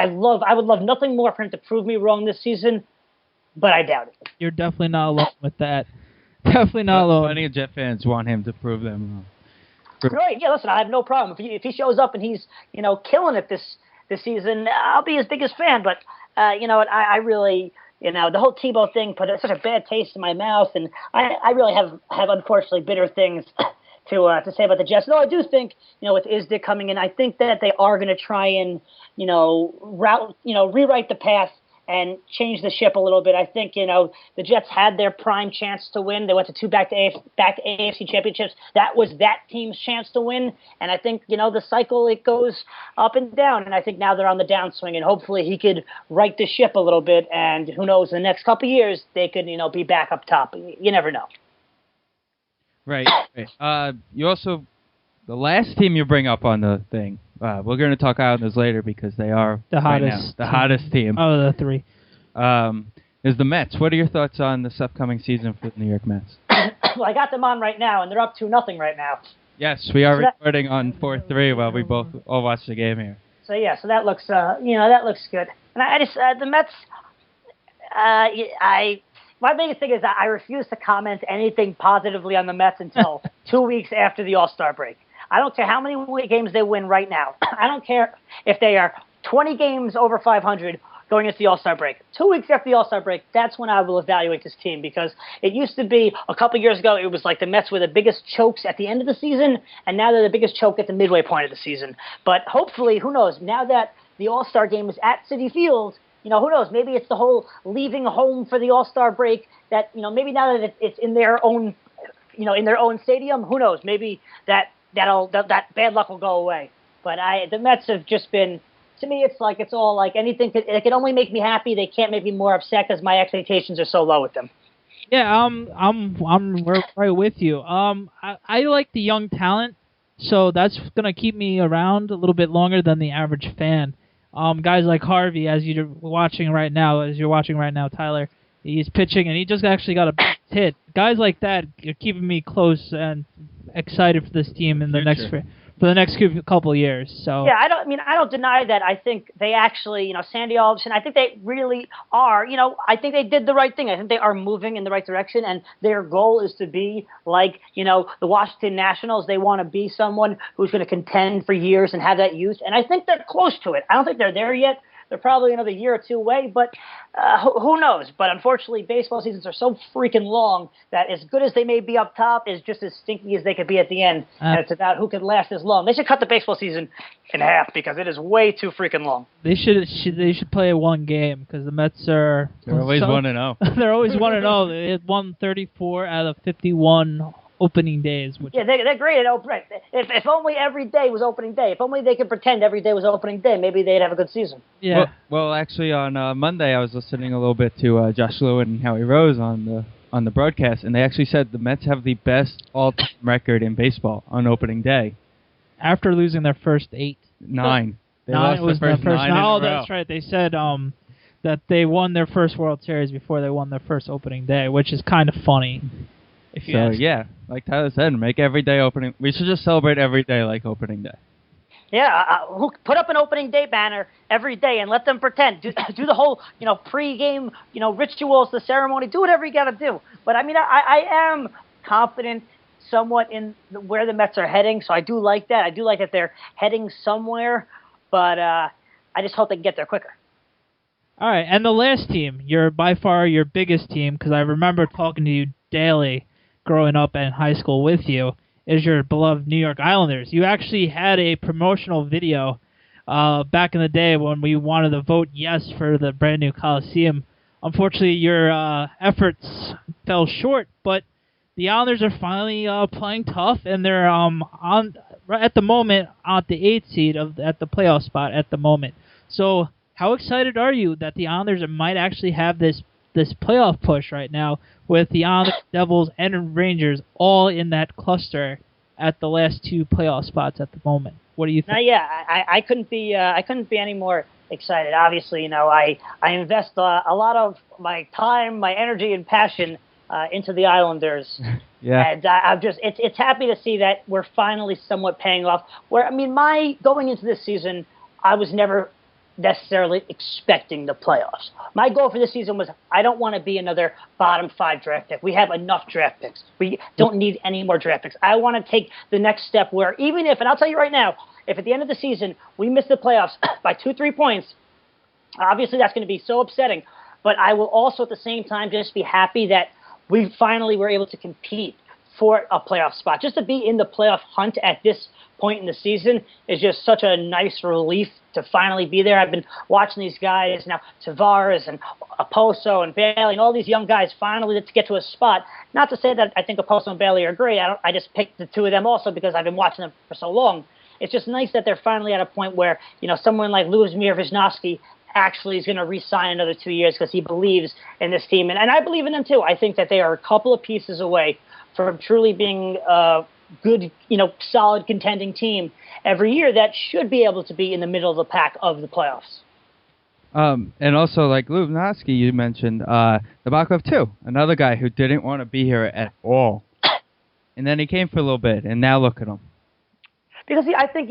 would love nothing more for him to prove me wrong this season, but I doubt it. You're definitely not alone with that. Definitely not alone. Plenty of Jet fans want him to prove them wrong. Right, yeah, listen, I have no problem. If he shows up and he's, killing it this season, I'll be his biggest fan. But, I really, the whole Tebow thing put such a bad taste in my mouth. And I really have unfortunately bitter things to say about the Jets. Though I do think, with Isdick coming in, I think that they are going to try and, rewrite the path and change the ship a little bit. I think, the Jets had their prime chance to win. They went to 2 back AFC championships. That was that team's chance to win. And I think, the cycle, it goes up and down. And I think now they're on the downswing. And hopefully he could right the ship a little bit. And who knows, in the next couple of years, they could, be back up top. You never know. Right. You also, the last team you bring up on the thing, we're going to talk Islanders later because they are the hottest team. Oh, the 3. Is the Mets. What are your thoughts on this upcoming season for the New York Mets? Well, I got them on right now, and they're up 2-0 right now. Yes, we are recording on 4-3 while we both all watch the game here. So that looks good. And I just the Mets. My biggest thing is that I refuse to comment anything positively on the Mets until 2 weeks after the All-Star break. I don't care how many games they win right now. I don't care if they are 20 games over 500 going into the All-Star break. 2 weeks after the All-Star break, that's when I will evaluate this team, because it used to be a couple years ago, it was like the Mets were the biggest chokes at the end of the season, and now they're the biggest choke at the midway point of the season. But hopefully, who knows, now that the All-Star game is at Citi Field, who knows, maybe it's the whole leaving home for the All-Star break that, maybe now that it's in their own, in their own stadium, who knows, maybe that bad luck will go away. But the Mets have just been, to me, it's all like anything. It can only make me happy. They can't make me more upset because my expectations are so low with them. Yeah, I'm right with you. I like the young talent, so that's gonna keep me around a little bit longer than the average fan. Guys like Harvey, as you're watching right now, Tyler, he's pitching and he just actually got a hit. Guys like that are keeping me close and excited for this team in the next for the next couple of years. So yeah, I don't deny that. I think they actually, Sandy Alderson, I think they really are, I think they did the right thing. I think they are moving in the right direction, and their goal is to be like, the Washington Nationals. They want to be someone who's going to contend for years and have that youth, and I think they're close to it. I don't think they're there yet. They're probably another year or two away, but who knows? But unfortunately, baseball seasons are so freaking long that as good as they may be up top is just as stinky as they could be at the end. And it's about who can last as long. They should cut the baseball season in half because it is way too freaking long. They should play one game because the Mets are... They're always 1-0. They're always 1-0. They had won 34 out of 51 opening days. Yeah, they're great at opening. If only every day was opening day. If only they could pretend every day was opening day, maybe they'd have a good season. Yeah. Well, actually, on Monday, I was listening a little bit to Josh Lewin and Howie Rose on the broadcast, and they actually said the Mets have the best all-time record in baseball on opening day. After losing their first 9. They lost their first 9 in a row. That's right. They said that they won their first World Series before they won their first opening day, which is kind of funny. So, yeah, like Tyler said, make every day opening. We should just celebrate every day like opening day. Yeah, put up an opening day banner every day and let them pretend. Do the whole, pre-game, rituals, the ceremony. Do whatever you got to do. But, I am confident somewhat in where the Mets are heading, so I do like that. I do like that they're heading somewhere, but I just hope they can get there quicker. All right, and the last team, by far your biggest team, because I remember talking to you daily growing up in high school with you, is your beloved New York Islanders. You actually had a promotional video back in the day when we wanted to vote yes for the brand new Coliseum. Unfortunately, your efforts fell short, but the Islanders are finally playing tough, and they're at the moment at the 8th seed at the playoff spot at the moment. So how excited are you that the Islanders might actually have this playoff push right now with the Islanders, Devils, and Rangers all in that cluster at the last 2 playoff spots at the moment? What do you think? Yeah, I couldn't be any more excited. Obviously, I invest a lot of my time, my energy, and passion into the Islanders. Yeah. And I'm just it's happy to see that we're finally somewhat paying off. My going into this season, I was never necessarily expecting the playoffs. My goal for this season was I don't want to be another bottom 5 draft pick. We have enough draft picks. We don't need any more draft picks. I want to take the next step where even if, and I'll tell you right now, if at the end of the season we miss the playoffs by 2-3 points, obviously that's going to be so upsetting. But I will also at the same time just be happy that we finally were able to compete for a playoff spot. Just to be in the playoff hunt at this point in the season is just such a nice relief to finally be there. I've been watching these guys now, Tavares and Oposo and Bailey and all these young guys finally to get to a spot. Not to say that I think Oposo and Bailey are great. I just picked the 2 of them also because I've been watching them for so long. It's just nice that they're finally at a point where, someone like Luzmir Wisnowski actually is going to re-sign another 2 years because he believes in this team. And I believe in them too. I think that they are a couple of pieces away from truly being good, solid contending team every year that should be able to be in the middle of the pack of the playoffs. And also, like Lubnowski, you mentioned, Nabokov too, another guy who didn't want to be here at all. And then he came for a little bit, and now look at him. Because I think,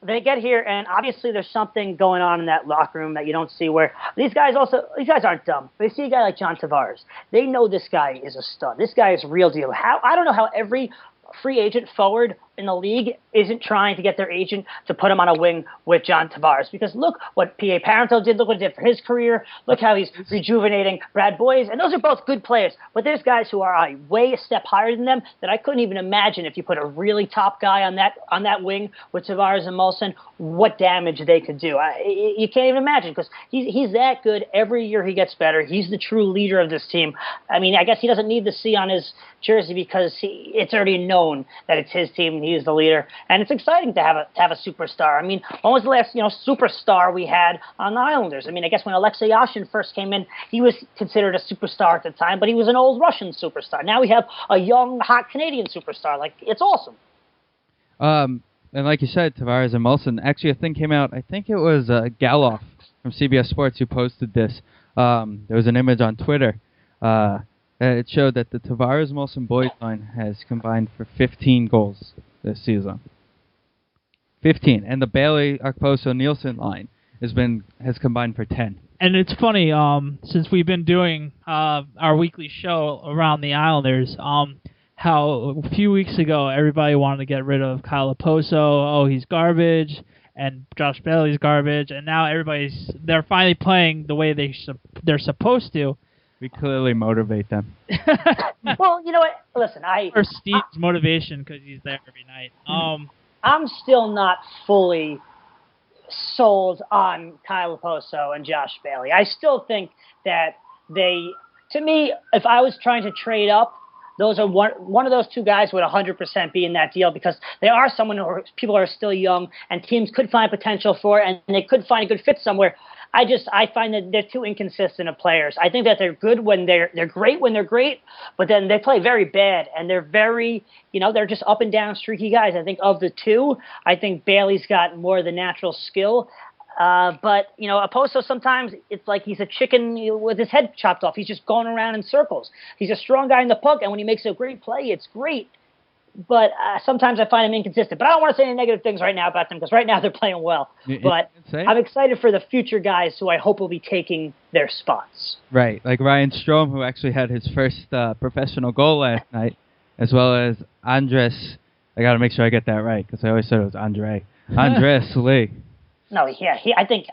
they get here, and obviously there's something going on in that locker room that you don't see where these guys aren't dumb. They see a guy like John Tavares. They know this guy is a stud. This guy is a real deal. I don't know how every free agent forward in the league isn't trying to get their agent to put him on a wing with John Tavares. Because look what P.A. Parento did. Look what he did for his career. Look how he's rejuvenating Brad Boyes. And those are both good players. But there's guys who are way a step higher than them that I couldn't even imagine if you put a really top guy on that wing with Tavares and Molson, what damage they could do. You can't even imagine because he's that good. Every year he gets better. He's the true leader of this team. I guess he doesn't need the C on his jersey because it's already known that it's his team and he is the leader. And it's exciting to have a superstar. When was the last superstar we had on the Islanders? I guess when Alexei Yashin first came in, he was considered a superstar at the time, but he was an old Russian superstar. Now we have a young, hot Canadian superstar. It's awesome. And like you said, Tavares and Molson, actually a thing came out, I think it was Galoff from CBS Sports who posted this. There was an image on Twitter. It showed that the Tavares-Molson boys line has combined for 15 goals this season. 15, and the Bailey, Okposo, Nielsen line has combined for 10. And it's funny, since we've been doing our weekly show around the Islanders, how a few weeks ago everybody wanted to get rid of Kyle Okposo. Oh, he's garbage, and Josh Bailey's garbage, and now they're finally playing the way they're supposed to. We clearly motivate them. Well, you know what? Listen, Or Steve's motivation because he's there every night. I'm still not fully sold on Kyle Okposo and Josh Bailey. I still think that to me, if I was trying to trade up, those are one of those two guys would 100% be in that deal because they are someone who people are still young and teams could find potential for, and they could find a good fit somewhere. I find that they're too inconsistent of players. I think that they're good when they're great when they're great, but then they play very bad and they're very, they're just up and down streaky guys. I think of the two, I think Bailey's got more of the natural skill. But Okposo, sometimes it's like he's a chicken with his head chopped off. He's just going around in circles. He's a strong guy in the puck, and when he makes a great play, it's great. But sometimes I find him inconsistent. But I don't want to say any negative things right now about them because right now they're playing well. But I'm excited for the future guys who I hope will be taking their spots. Right, like Ryan Strome, who actually had his first professional goal last night, as well as Andres. I got to make sure I get that right because I always said it was Andres Lee. No, yeah, I think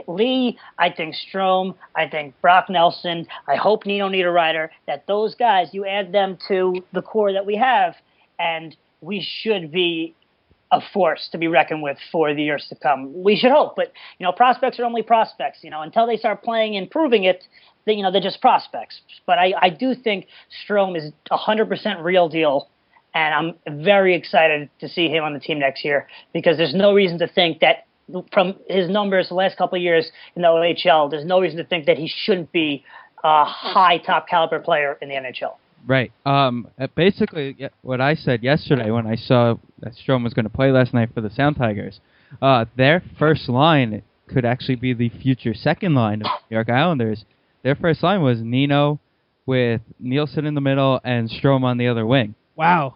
Lee, I think Strome, I think Brock Nelson, I hope Nino Niederreiter, that those guys, you add them to the core that we have, and we should be a force to be reckoned with for the years to come. We should hope, but prospects are only prospects. Until they start playing and proving it, they're just prospects. But I do think Strome is 100% real deal, and I'm very excited to see him on the team next year because there's no reason to think that from his numbers the last couple of years in the OHL, there's no reason to think that he shouldn't be a high top caliber player in the NHL. Right. Basically, what I said yesterday when I saw that Strome was going to play last night for the Sound Tigers, their first line could actually be the future second line of the New York Islanders. Their first line was Nino with Nielsen in the middle and Strome on the other wing. Wow.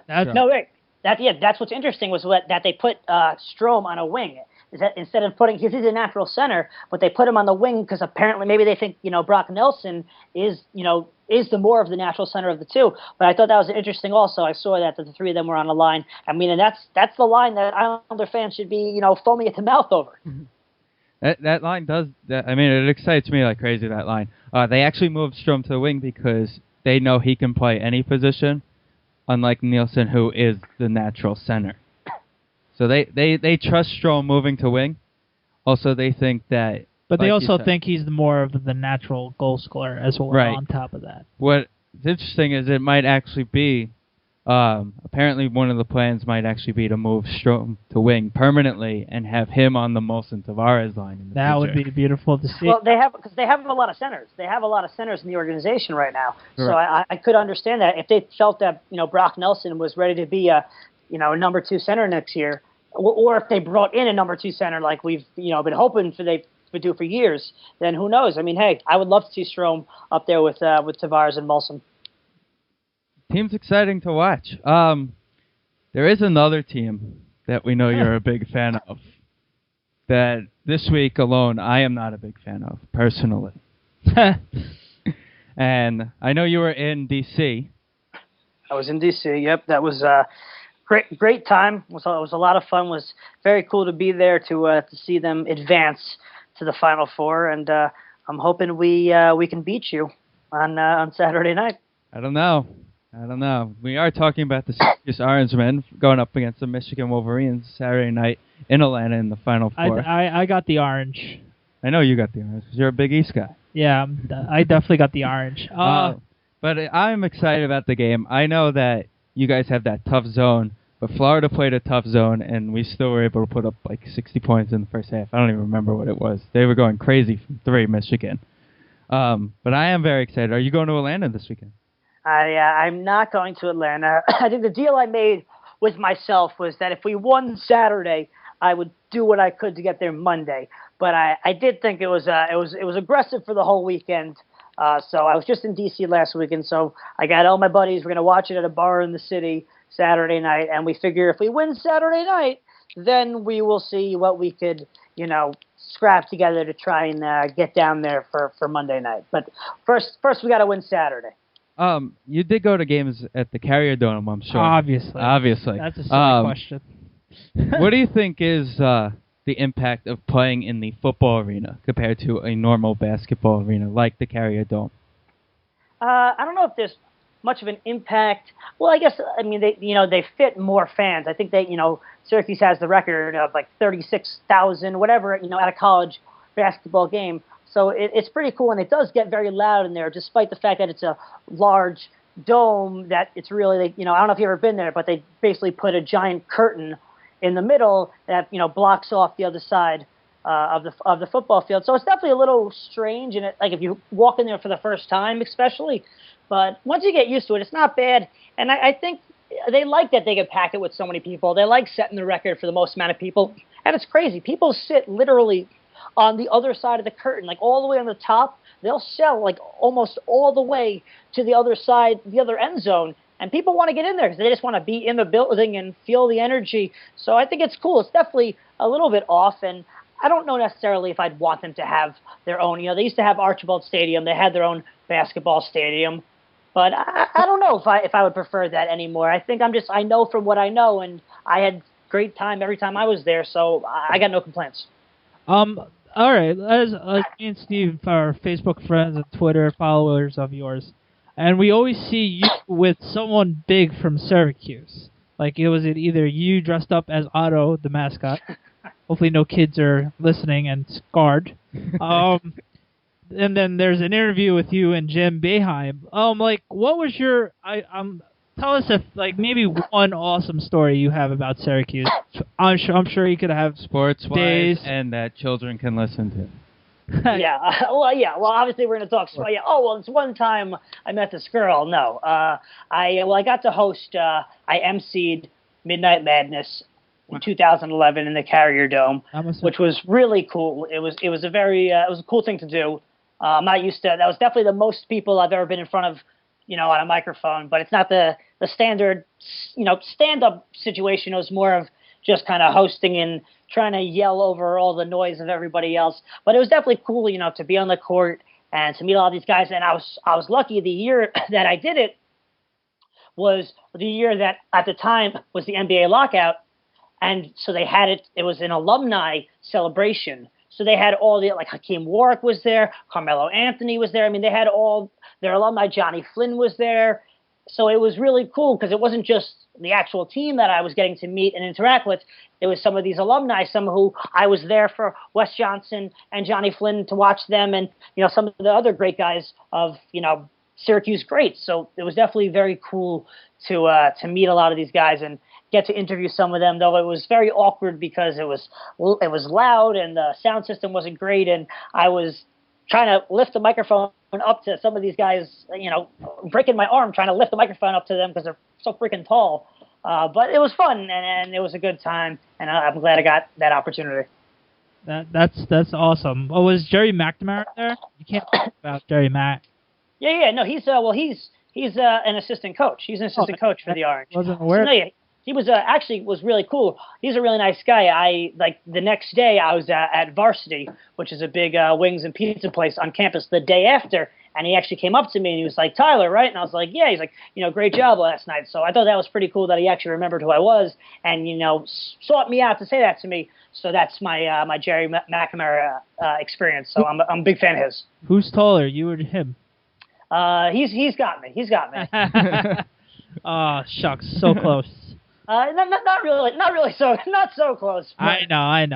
No, wait. That's what's interesting was that they put Strome on a wing. Is that instead of putting he's a natural center, but they put him on the wing because apparently maybe they think Brock Nelson is the more of the natural center of the two. But I thought that was interesting. Also, I saw that the three of them were on a line. I mean, and that's the line that Islander fans should be foaming at the mouth over. That line does. I mean, it excites me like crazy. That line. They actually moved Strome to the wing because they know he can play any position, unlike Nielsen, who is the natural center. So they trust Strome moving to wing. Also, they think that... But they also think he's more of the natural goal scorer as well, right, on top of that. What's interesting is it might actually be... apparently one of the plans might actually be to move Strome to wing permanently and have him on the Molson Tavares line in the That future. would be beautiful to see. Well, they have a lot of centers. They have a lot of centers in the organization right now. Right. So I could understand that if they felt that Brock Nelson was ready to be a number two center next year, or if they brought in a number two center like we've been hoping they would do for years, then who knows? I mean, hey, I would love to see Strome up there with Tavares and Molson. Team's exciting to watch. There is another team that we know you're a big fan of that this week alone I am not a big fan of, personally. And I know you were in D.C. I was in D.C., yep. That was great time. It was a lot of fun. It was very cool to be there to see them advance to the Final Four, and I'm hoping we can beat you on Saturday night. I don't know. We are talking about the Syracuse Orangemen going up against the Michigan Wolverines Saturday night in Atlanta in the Final Four. I got the orange. I know you got the orange because you're a Big East guy. Yeah, I definitely got the orange. But I'm excited about the game. I know that you guys have that tough zone, but Florida played a tough zone, and we still were able to put up like 60 points in the first half. I don't even remember what it was. They were going crazy from three, Michigan. But I am very excited. Are you going to Atlanta this weekend? I'm not going to Atlanta. I think the deal I made with myself was that if we won Saturday, I would do what I could to get there Monday. But I did think it was aggressive for the whole weekend. So I was just in D.C. last weekend, so I got all my buddies. We're going to watch it at a bar in the city Saturday night, and we figure if we win Saturday night, we will see what we could, scrap together to try and get down there for Monday night. But first we got to win Saturday. You did go to games at the Carrier Dome, I'm sure. Obviously. That's a silly question. What do you think is the impact of playing in the football arena compared to a normal basketball arena like the Carrier Dome? I don't know if there's much of an impact. Well, they fit more fans. I think Syracuse has the record of like 36,000, whatever, at a college basketball game. So it's pretty cool, and it does get very loud in there, despite the fact that it's a large dome. That it's really, I don't know if you've ever been there, but they basically put a giant curtain in the middle that blocks off the other side of the football field. So it's definitely a little strange, and if you walk in there for the first time, especially. But once you get used to it, it's not bad. And I think they like that they can pack it with so many people. They like setting the record for the most amount of people, and it's crazy. People sit literally on the other side of the curtain, like all the way on the top. They'll sell like almost all the way to the other side, the other end zone. And people want to get in there because they just want to be in the building and feel the energy. So I think it's cool. It's definitely a little bit off. And I don't know necessarily if I'd want them to have their own. They used to have Archibald Stadium. They had their own basketball stadium. But I don't know if I would prefer that anymore. I think I know from what I know. And I had great time every time I was there. So I got no complaints. All right, as me and Steve are Facebook friends and Twitter followers of yours, and we always see you with someone big from Syracuse. Like, was it either you dressed up as Otto, the mascot? Hopefully no kids are listening and scarred. And then there's an interview with you and Jim Boeheim. What was your... Tell us if, maybe one awesome story you have about Syracuse. I'm sure you could have sports-wise and that children can listen to. Well, obviously we're going to talk. It's one time I met this girl. No, I got to host. I emceed Midnight Madness in 2011 in the Carrier Dome, which was really cool. It was a cool thing to do. I'm not used to. That was definitely the most people I've ever been in front of. On a microphone, but it's not the standard, stand-up situation. It was more of just kind of hosting and trying to yell over all the noise of everybody else. But it was definitely cool, to be on the court and to meet all these guys. And I was lucky. The year that I did it was the year that at the time was the NBA lockout, and so they had it. It was an alumni celebration. So they had all Hakeem Warwick was there, Carmelo Anthony was there. I mean, they had all their alumni. Johnny Flynn was there. So it was really cool because it wasn't just the actual team that I was getting to meet and interact with. It was some of these alumni, some who I was there for Wes Johnson and Johnny Flynn to watch them, and some of the other great guys of Syracuse greats. So it was definitely very cool to meet a lot of these guys and get to interview some of them, though it was very awkward because it was loud and the sound system wasn't great, and I was trying to lift the microphone up to some of these guys, breaking my arm trying to lift the microphone up to them because they're so freaking tall. But it was fun, and it was a good time, and I'm glad I got that opportunity. That's awesome. Oh, was Jerry McNamara there? You can't talk about Jerry Mack. Yeah. No, he's an assistant coach. He's an assistant coach for the Orange. Wasn't aware. So, no, he was actually was really cool. He's a really nice guy. The next day I was at Varsity, which is a big wings and pizza place on campus. The day after, and he actually came up to me and he was like, "Tyler, right?" And I was like, "Yeah." He's like, "Great job last night." So I thought that was pretty cool that he actually remembered who I was and sought me out to say that to me. So that's my my Jerry McNamara experience. So I'm a big fan of his. Who's taller, you or him? He's got me. Oh, shucks, so close. Not really not so close. I know.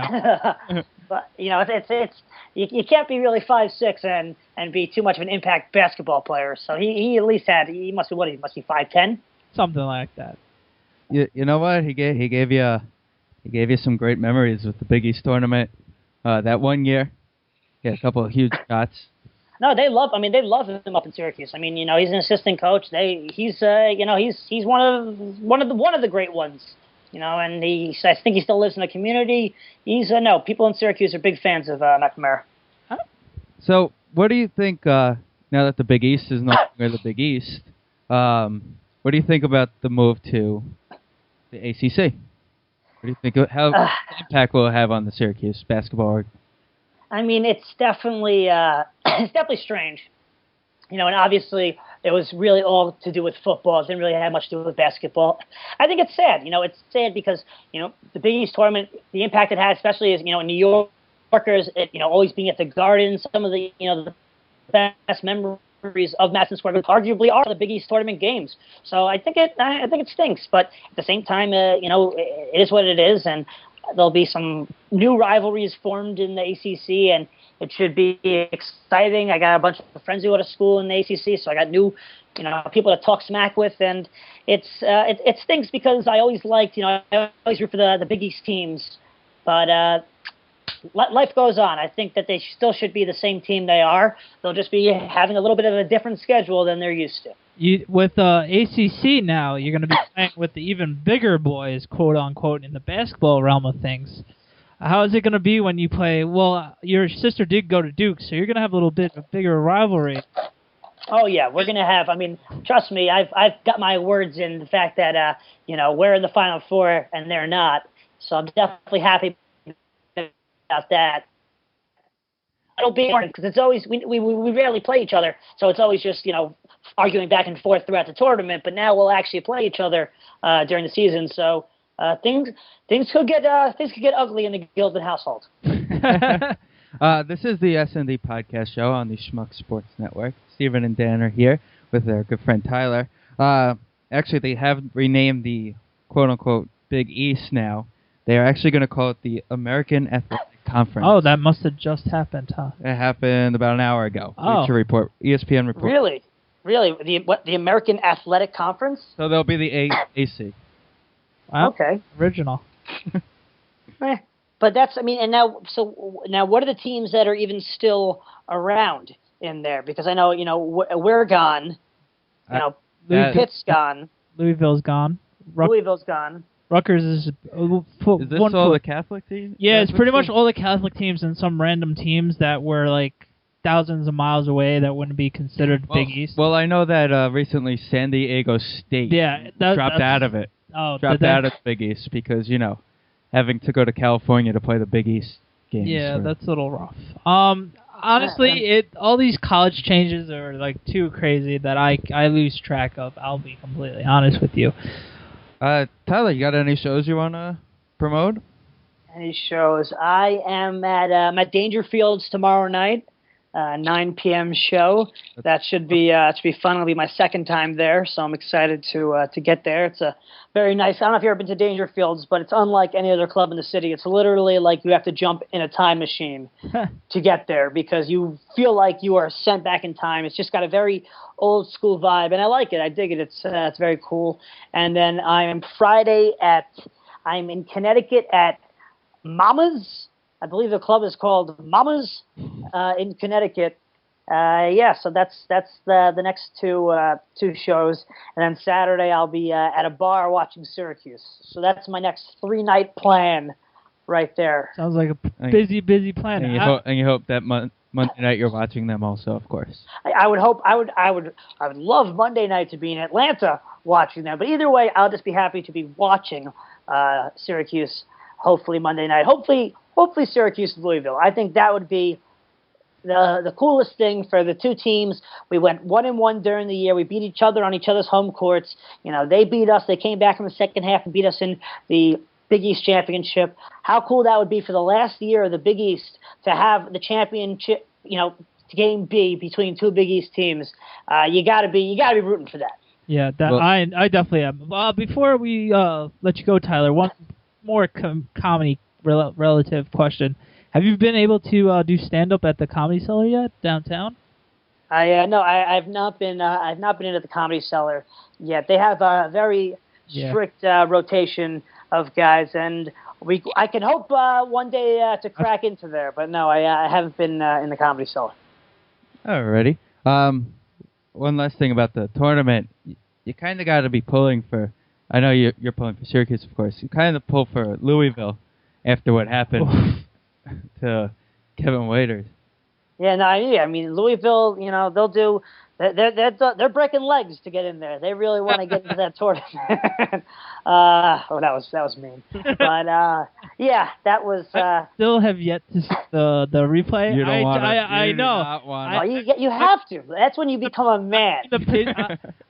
But it's you can't be really 5'6" and be too much of an impact basketball player. So he at least he must be 5'10", something like that. You know what, he gave you some great memories with the Big East tournament that one year. He had a couple of huge shots. No, they love him up in Syracuse. I mean, he's an assistant coach. He's one of the great ones. And I think he still lives in the community. People in Syracuse are big fans of McNamara. So, what do you think now that the Big East is no longer the Big East? What do you think about the move to the ACC? do you think? How impact will it have on the Syracuse basketball org? I mean, it's definitely strange. And obviously it was really all to do with football. It didn't really have much to do with basketball. I think it's sad. It's sad because, the Big East tournament, the impact it had, especially as, New Yorkers, always being at the Garden, some of the, the best memories of Madison Square Garden arguably are the Big East tournament games. So I think it stinks. But at the same time, it is what it is. And there'll be some new rivalries formed in the ACC, and it should be exciting. I got a bunch of friends who go to school in the ACC, so I got new, people to talk smack with, and it stinks because I always liked, I always root for the Big East teams, but life goes on. I think that they still should be the same team they are. They'll just be having a little bit of a different schedule than they're used to. With ACC now, you're going to be playing with the even bigger boys, quote unquote, in the basketball realm of things. How is it going to be when you play? Well, your sister did go to Duke, so you're going to have a little bit of a bigger rivalry. Oh yeah, we're going to have. I mean, trust me, I've got my words in the fact that we're in the Final Four and they're not. So I'm definitely happy about that. It'll be important because it's always we rarely play each other, so it's always just arguing back and forth throughout the tournament. But now we'll actually play each other during the season, so things could get ugly in the Gildin household. This is the SND podcast show on the Schmuck Sports Network. Steven and Dan are here with their good friend Tyler. Actually, they have renamed the quote unquote Big East now. They are actually going to call it the American Athletic Conference. Oh, that must have just happened, huh? It happened about an hour ago. Oh. ESPN report. Really? The American Athletic Conference? So they'll be the AC. Wow. Okay. Original. But that's, and now what are the teams that are even still around in there? Because I know, we're gone. Pitt's gone. Louisville's gone. Louisville's gone. Rutgers is this all the Catholic teams? Yeah, it's pretty much all the Catholic teams and some random teams that were like thousands of miles away that wouldn't be considered Big East. Well, I know that recently San Diego State dropped out of it. Oh, dropped out of the Big East because, having to go to California to play the Big East games. Yeah, that's a little rough. Honestly, all these college changes are like too crazy that I lose track of. I'll be completely honest with you. Tyler, you got any shows you want to promote? Any shows? I am at Dangerfields tomorrow night, 9 p.m. show. That should be fun. It'll be my second time there, so I'm excited to get there. It's a very nice. I don't know if you've ever been to Dangerfields, but it's unlike any other club in the city. It's literally like you have to jump in a time machine to get there because you feel like you are sent back in time. It's just got a very old school vibe, and I like it. I dig it. It's very cool. And then I'm in Connecticut at Mama's. I believe the club is called Mama's in Connecticut. So that's the next two shows, and then Saturday I'll be at a bar watching Syracuse. So that's my next 3-night plan, right there. Sounds like a busy plan. And you hope that Monday night you're watching them also, of course. I would love Monday night to be in Atlanta watching them, but either way, I'll just be happy to be watching Syracuse. Hopefully Monday night. Hopefully Syracuse and Louisville. I think that would be the coolest thing for the two teams. We went 1-1 during the year. We beat each other on each other's home courts. They beat us. They came back in the second half and beat us in the Big East championship. How cool that would be for the last year of the Big East to have the championship, game be between two Big East teams. You gotta be rooting for that. Yeah, I definitely am. Before we let you go, Tyler, one more comedy relative question. Have you been able to do stand-up at the Comedy Cellar yet, downtown? No, I've not been. I've not been into the Comedy Cellar yet. They have a very strict rotation of guys, and I can hope one day to crack into there. But no, I haven't been in the Comedy Cellar. Alrighty. One last thing about the tournament. You kind of got to be pulling for. I know you're pulling for Syracuse, of course. You kind of pull for Louisville after what happened to Kevin Waiters. Yeah, no, I mean Louisville. They'll do. They're breaking legs to get in there. They really want to get into that tournament. that was mean. But yeah, that was. I still have yet to see the replay. You don't want to. I know. You have to. That's when you become a man.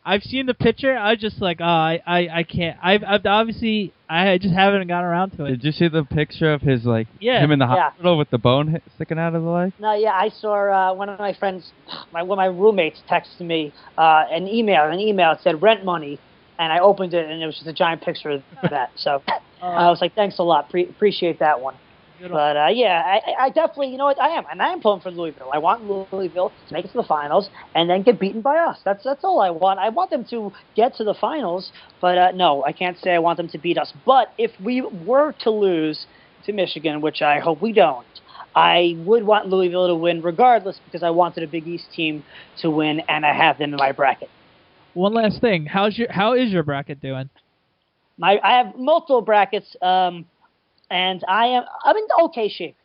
I've seen the picture. I just like, I can't. I've obviously I just haven't gotten around to it. Did you see the picture of his him in the hospital with the bone sticking out of the leg? No, yeah, I saw one of my friends, one of my roommates texted me an email. It said rent money, and I opened it, and it was just a giant picture of that. So I was like, thanks a lot, appreciate that one. But yeah, I definitely, you know what, I am pulling for Louisville. I want Louisville to make it to the finals and then get beaten by us. That's all I want. I want them to get to the finals, but no, I can't say I want them to beat us. But if we were to lose to Michigan, which I hope we don't, I would want Louisville to win regardless because I wanted a Big East team to win, and I have them in my bracket. One last thing, how is your bracket doing? I have multiple brackets. And I'm in okay shape.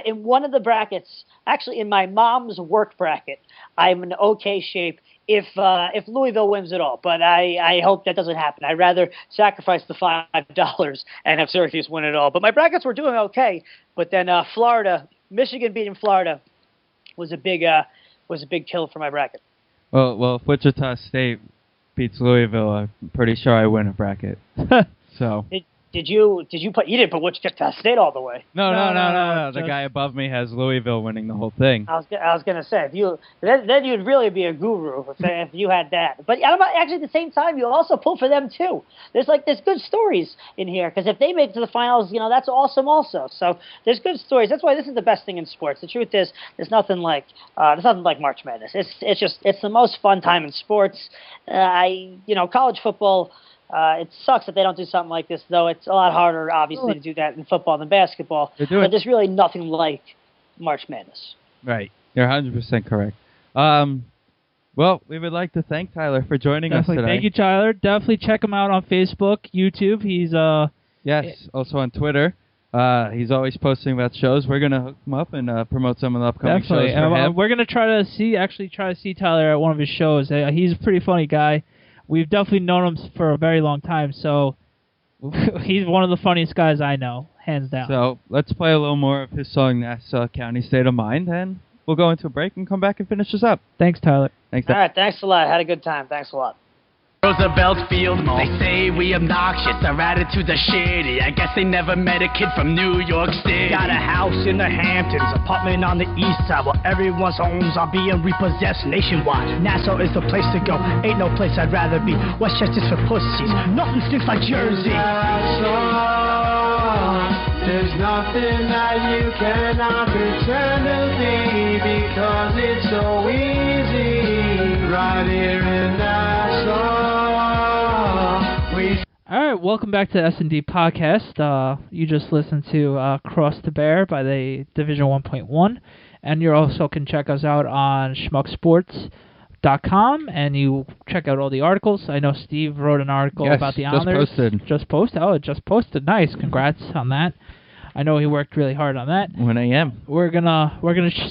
In one of the brackets, actually in my mom's work bracket, I'm in okay shape if Louisville wins it all. But I hope that doesn't happen. I'd rather sacrifice the $5 and have Syracuse win it all. But my brackets were doing okay. But then Michigan beating Florida was a big kill for my bracket. Well, if Wichita State beats Louisville, I'm pretty sure I win a bracket. So. You didn't put Wichita State all the way. No. The guy above me has Louisville winning the whole thing. I was gonna say then you'd really be a guru if you had that. But actually at the same time you also pull for them too. There's good stories in here because if they make it to the finals, that's awesome also. So there's good stories. That's why this is the best thing in sports. The truth is there's nothing like March Madness. It's the most fun time in sports. College football. It sucks that they don't do something like this, though. It's a lot harder, obviously, to do that in football than basketball. But there's really nothing like March Madness. Right. You're 100% correct. Well, we would like to thank Tyler for joining us today. Thank you, Tyler. Definitely check him out on Facebook, YouTube. He's also on Twitter. He's always posting about shows. We're going to hook him up and promote some of the upcoming shows for him. We're going to try to see Tyler at one of his shows. He's a pretty funny guy. We've definitely known him for a very long time, so he's one of the funniest guys I know, hands down. So let's play a little more of his song, Nassau County State of Mind, and we'll go into a break and come back and finish this up. Thanks, Tyler. All right, thanks a lot. Had a good time. Thanks a lot. Roosevelt Field Mall. They say we obnoxious, our attitudes are shitty. I guess they never met a kid from New York City. Got a house in the Hamptons, apartment on the east side, while everyone's homes are being repossessed nationwide. Nassau is the place to go, ain't no place I'd rather be. Westchester's for pussies, nothing stinks like Jersey. There's nothing that you cannot pretend to be, because it's so easy right here in Nassau. All right, welcome back to the S&D podcast. You just listened to Cross the Bear by the Division 1.1, and you also can check us out on schmucksports.com, and you check out all the articles. I know Steve wrote an article about the honors. Just posted. Nice. Congrats on that. I know he worked really hard on that. 1 a.m. We're gonna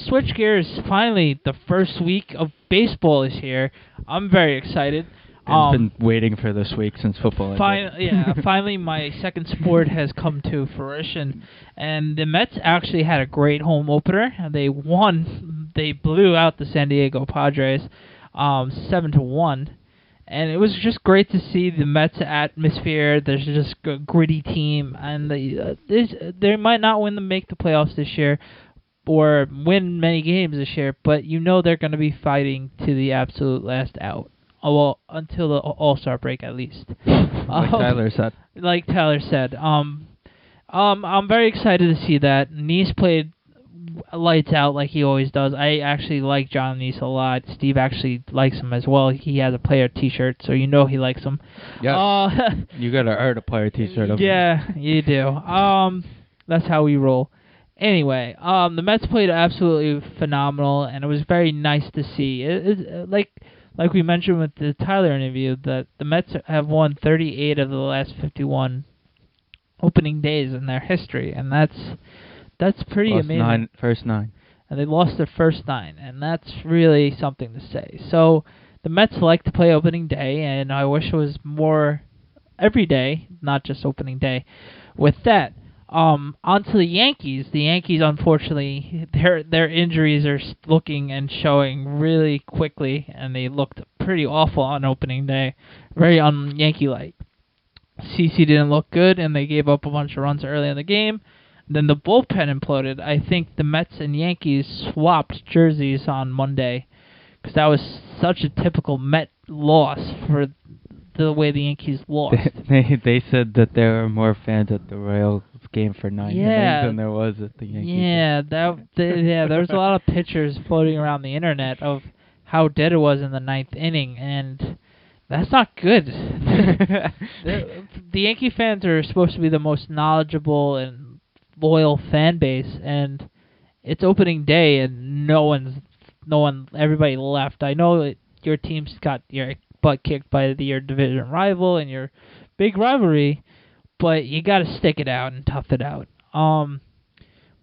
switch gears. Finally, the first week of baseball is here. I'm very excited. I've been waiting for this week since football. Finally, my second sport has come to fruition, and the Mets actually had a great home opener. They won. They blew out the San Diego Padres, 7-1, and it was just great to see the Mets atmosphere. There's just a gritty team, and they might not make the playoffs this year, or win many games this year, but they're going to be fighting to the absolute last out. Well, until the All-Star break, at least. Like Tyler said. I'm very excited to see that. Neese played lights out like he always does. I actually like John Neese a lot. Steve actually likes him as well. He has a player T-shirt, so he likes him. Yeah. You gotta earn a player T-shirt. Yeah, you do. That's how we roll. Anyway, the Mets played absolutely phenomenal, and it was very nice to see. Like we mentioned with the Tyler interview, that the Mets have won 38 of the last 51 opening days in their history, and that's pretty amazing. First nine. And they lost their first 9, and that's really something to say. So the Mets like to play opening day, and I wish it was more every day, not just opening day. With that, onto the Yankees. The Yankees, unfortunately, their injuries are looking and showing really quickly, and they looked pretty awful on opening day. Very un-Yankee-like. CC didn't look good, and they gave up a bunch of runs early in the game. Then the bullpen imploded. I think the Mets and Yankees swapped jerseys on Monday, because that was such a typical Met loss for the way the Yankees lost. They said that there were more fans at the Royals game for 9 innings than there was at the Yankees. Yeah, there was a lot of pictures floating around the internet of how dead it was in the 9th inning, and that's not good. The Yankee fans are supposed to be the most knowledgeable and loyal fan base, and it's opening day, and everybody left. I know that your team's got your butt kicked by your division rival and your big rivalry, but you got to stick it out and tough it out.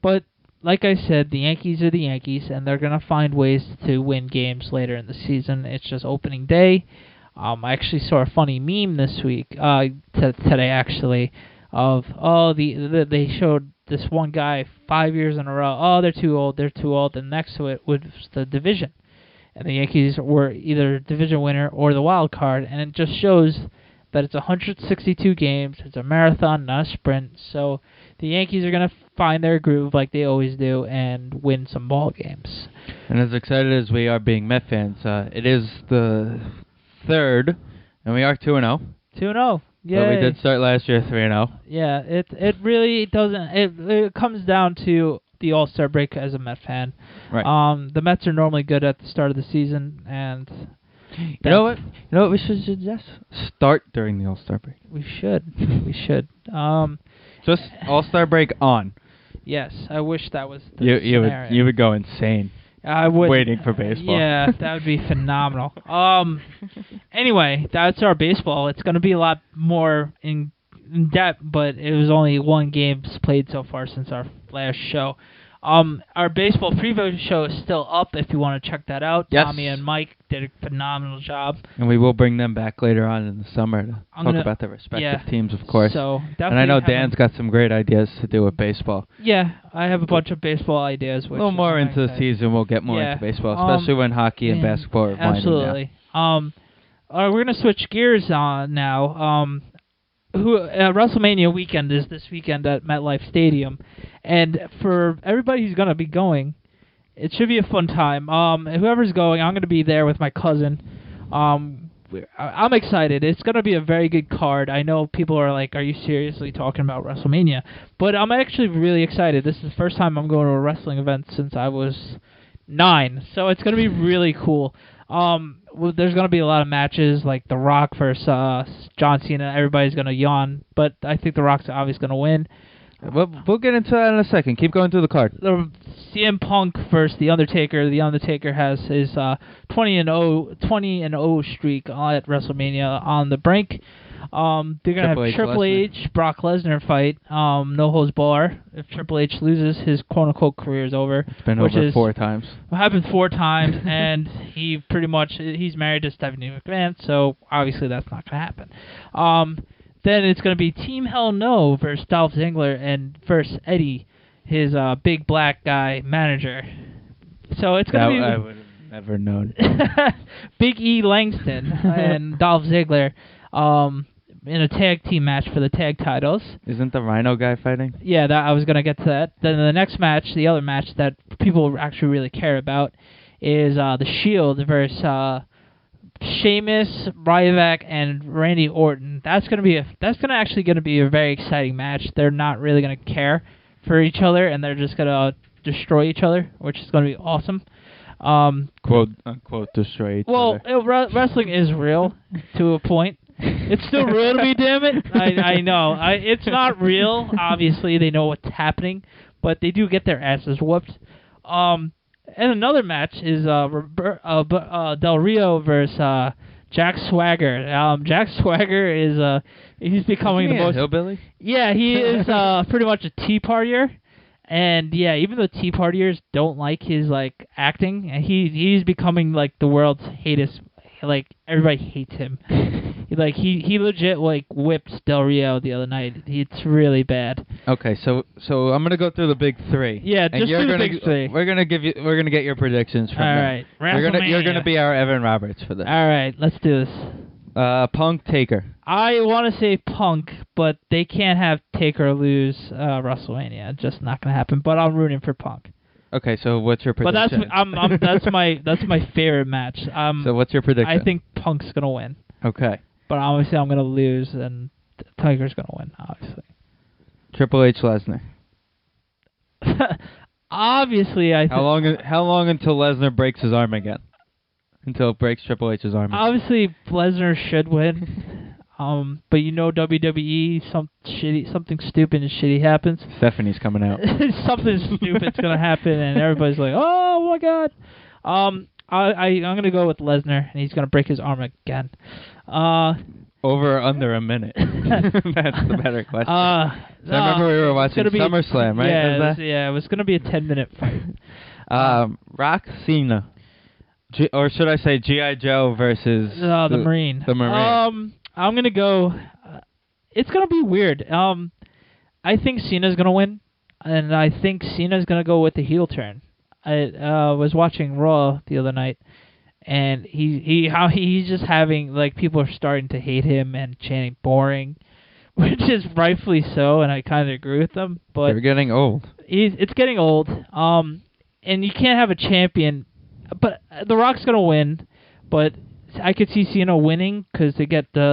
But like I said, the Yankees are the Yankees, and they're going to find ways to win games later in the season. It's just opening day. I actually saw a funny meme this week, today actually, of, they showed this one guy 5 years in a row. They're too old, and next to it was the division. And the Yankees were either division winner or the wild card, and it just shows that it's 162 games, it's a marathon, not a sprint, so the Yankees are going to find their groove like they always do and win some ball games. And as excited as we are being Met fans, it is the 3rd, and we are 2-0. 2-0. Yeah. But we did start last year 3-0. Yeah, it really doesn't. It comes down to the All-Star break as a Met fan. Right. The Mets are normally good at the start of the season, and you know what we should suggest? Start during the All-Star break. We should. Just All-Star break on. Yes, I wish that was the scenario. You would go insane. I would. Waiting for baseball. Yeah, that would be phenomenal. Anyway, that's our baseball. It's going to be a lot more in depth, but it was only one game played so far since our last show. Our baseball preview show is still up if you want to check that out. Yes. Tommy and Mike did a phenomenal job. And we will bring them back later on in the summer to talk about their respective teams, of course. So and I know Dan's got some great ideas to do with baseball. Yeah, I have a bunch of baseball ideas. A little more into the season, we'll get more into baseball, especially when hockey and basketball are winding down. We're going to switch gears now. WrestleMania weekend is this weekend at MetLife Stadium, and for everybody who's going to be going, it should be a fun time. Whoever's going, I'm going to be there with my cousin. I'm excited. It's going to be a very good card. I know people are like, are you seriously talking about WrestleMania? But I'm actually really excited. This is the first time I'm going to a wrestling event since I was 9, so it's going to be really cool. There's going to be a lot of matches, like The Rock versus John Cena. Everybody's going to yawn, but I think The Rock's obviously going to win. We'll get into that in a second. Keep going through the card. CM Punk versus The Undertaker. The Undertaker has his 20-0 streak at WrestleMania on the brink. They're going to have Triple H, Brock Lesnar fight. No holds bar. If Triple H loses, his quote-unquote career is over. It's been over 4 times. It happened 4 times, and he's married to Stephanie McMahon, so obviously that's not going to happen. Then it's going to be Team Hell No versus Dolph Ziggler and versus Eddie, his big black guy manager. So it's going to be... I would have never known. Big E Langston and Dolph Ziggler in a tag team match for the tag titles. Isn't the Rhino guy fighting? Yeah, I was going to get to that. Then the next match, the other match that people actually really care about, is The Shield versus... Sheamus, Ryback, and Randy Orton. That's gonna be a very exciting match. They're not really gonna care for each other, and they're just gonna destroy each other, which is gonna be awesome. Quote unquote destroy each other. Well, wrestling is real to a point. It's still real to me, damn it. I know. It's not real. Obviously, they know what's happening, but they do get their asses whooped. And another match is Del Rio versus Jack Swagger. Jack Swagger is he's becoming the most hillbilly. Yeah, he is pretty much a Tea Partier, and yeah, even though Tea Partiers don't like his acting, he's becoming the world's like everybody hates him. He legit like whipped Del Rio the other night. It's really bad. Okay, so I'm gonna go through the big three. Yeah, and just you're do the gonna, big three. We're gonna get your predictions from All them. right, You're gonna be our Evan Roberts for this. All right, let's do this. Punk Taker. I want to say Punk, but they can't have Taker lose WrestleMania. Just not gonna happen. But I'm rooting for Punk. Okay, so what's your prediction? But that's my favorite match. So what's your prediction? I think Punk's gonna win. Okay. But obviously I'm gonna lose, and Taker's gonna win. Obviously. Triple H Lesnar. Obviously, I. How long until Lesnar breaks his arm again? Until it breaks Triple H's arm. Obviously, Lesnar should win. But WWE, something stupid and shitty happens. Stephanie's coming out. Something stupid's gonna happen, and everybody's like, "Oh my god!" I'm gonna go with Lesnar, and he's gonna break his arm again. Over or under a minute? That's the better question. I remember we were watching SummerSlam, right? Yeah, it was gonna be a 10-minute fight. Rock Cena. Or should I say G.I. Joe versus the Marine. The Marine. I'm going to go... it's going to be weird. I think Cena's going to win, and I think Cena's going to go with the heel turn. I was watching Raw the other night, and he's just having... Like, people are starting to hate him and chanting boring, which is rightfully so, and I kind of agree with them. But they're getting old. It's getting old, and you can't have a champion... But The Rock's going to win, but I could see Cena winning because they get the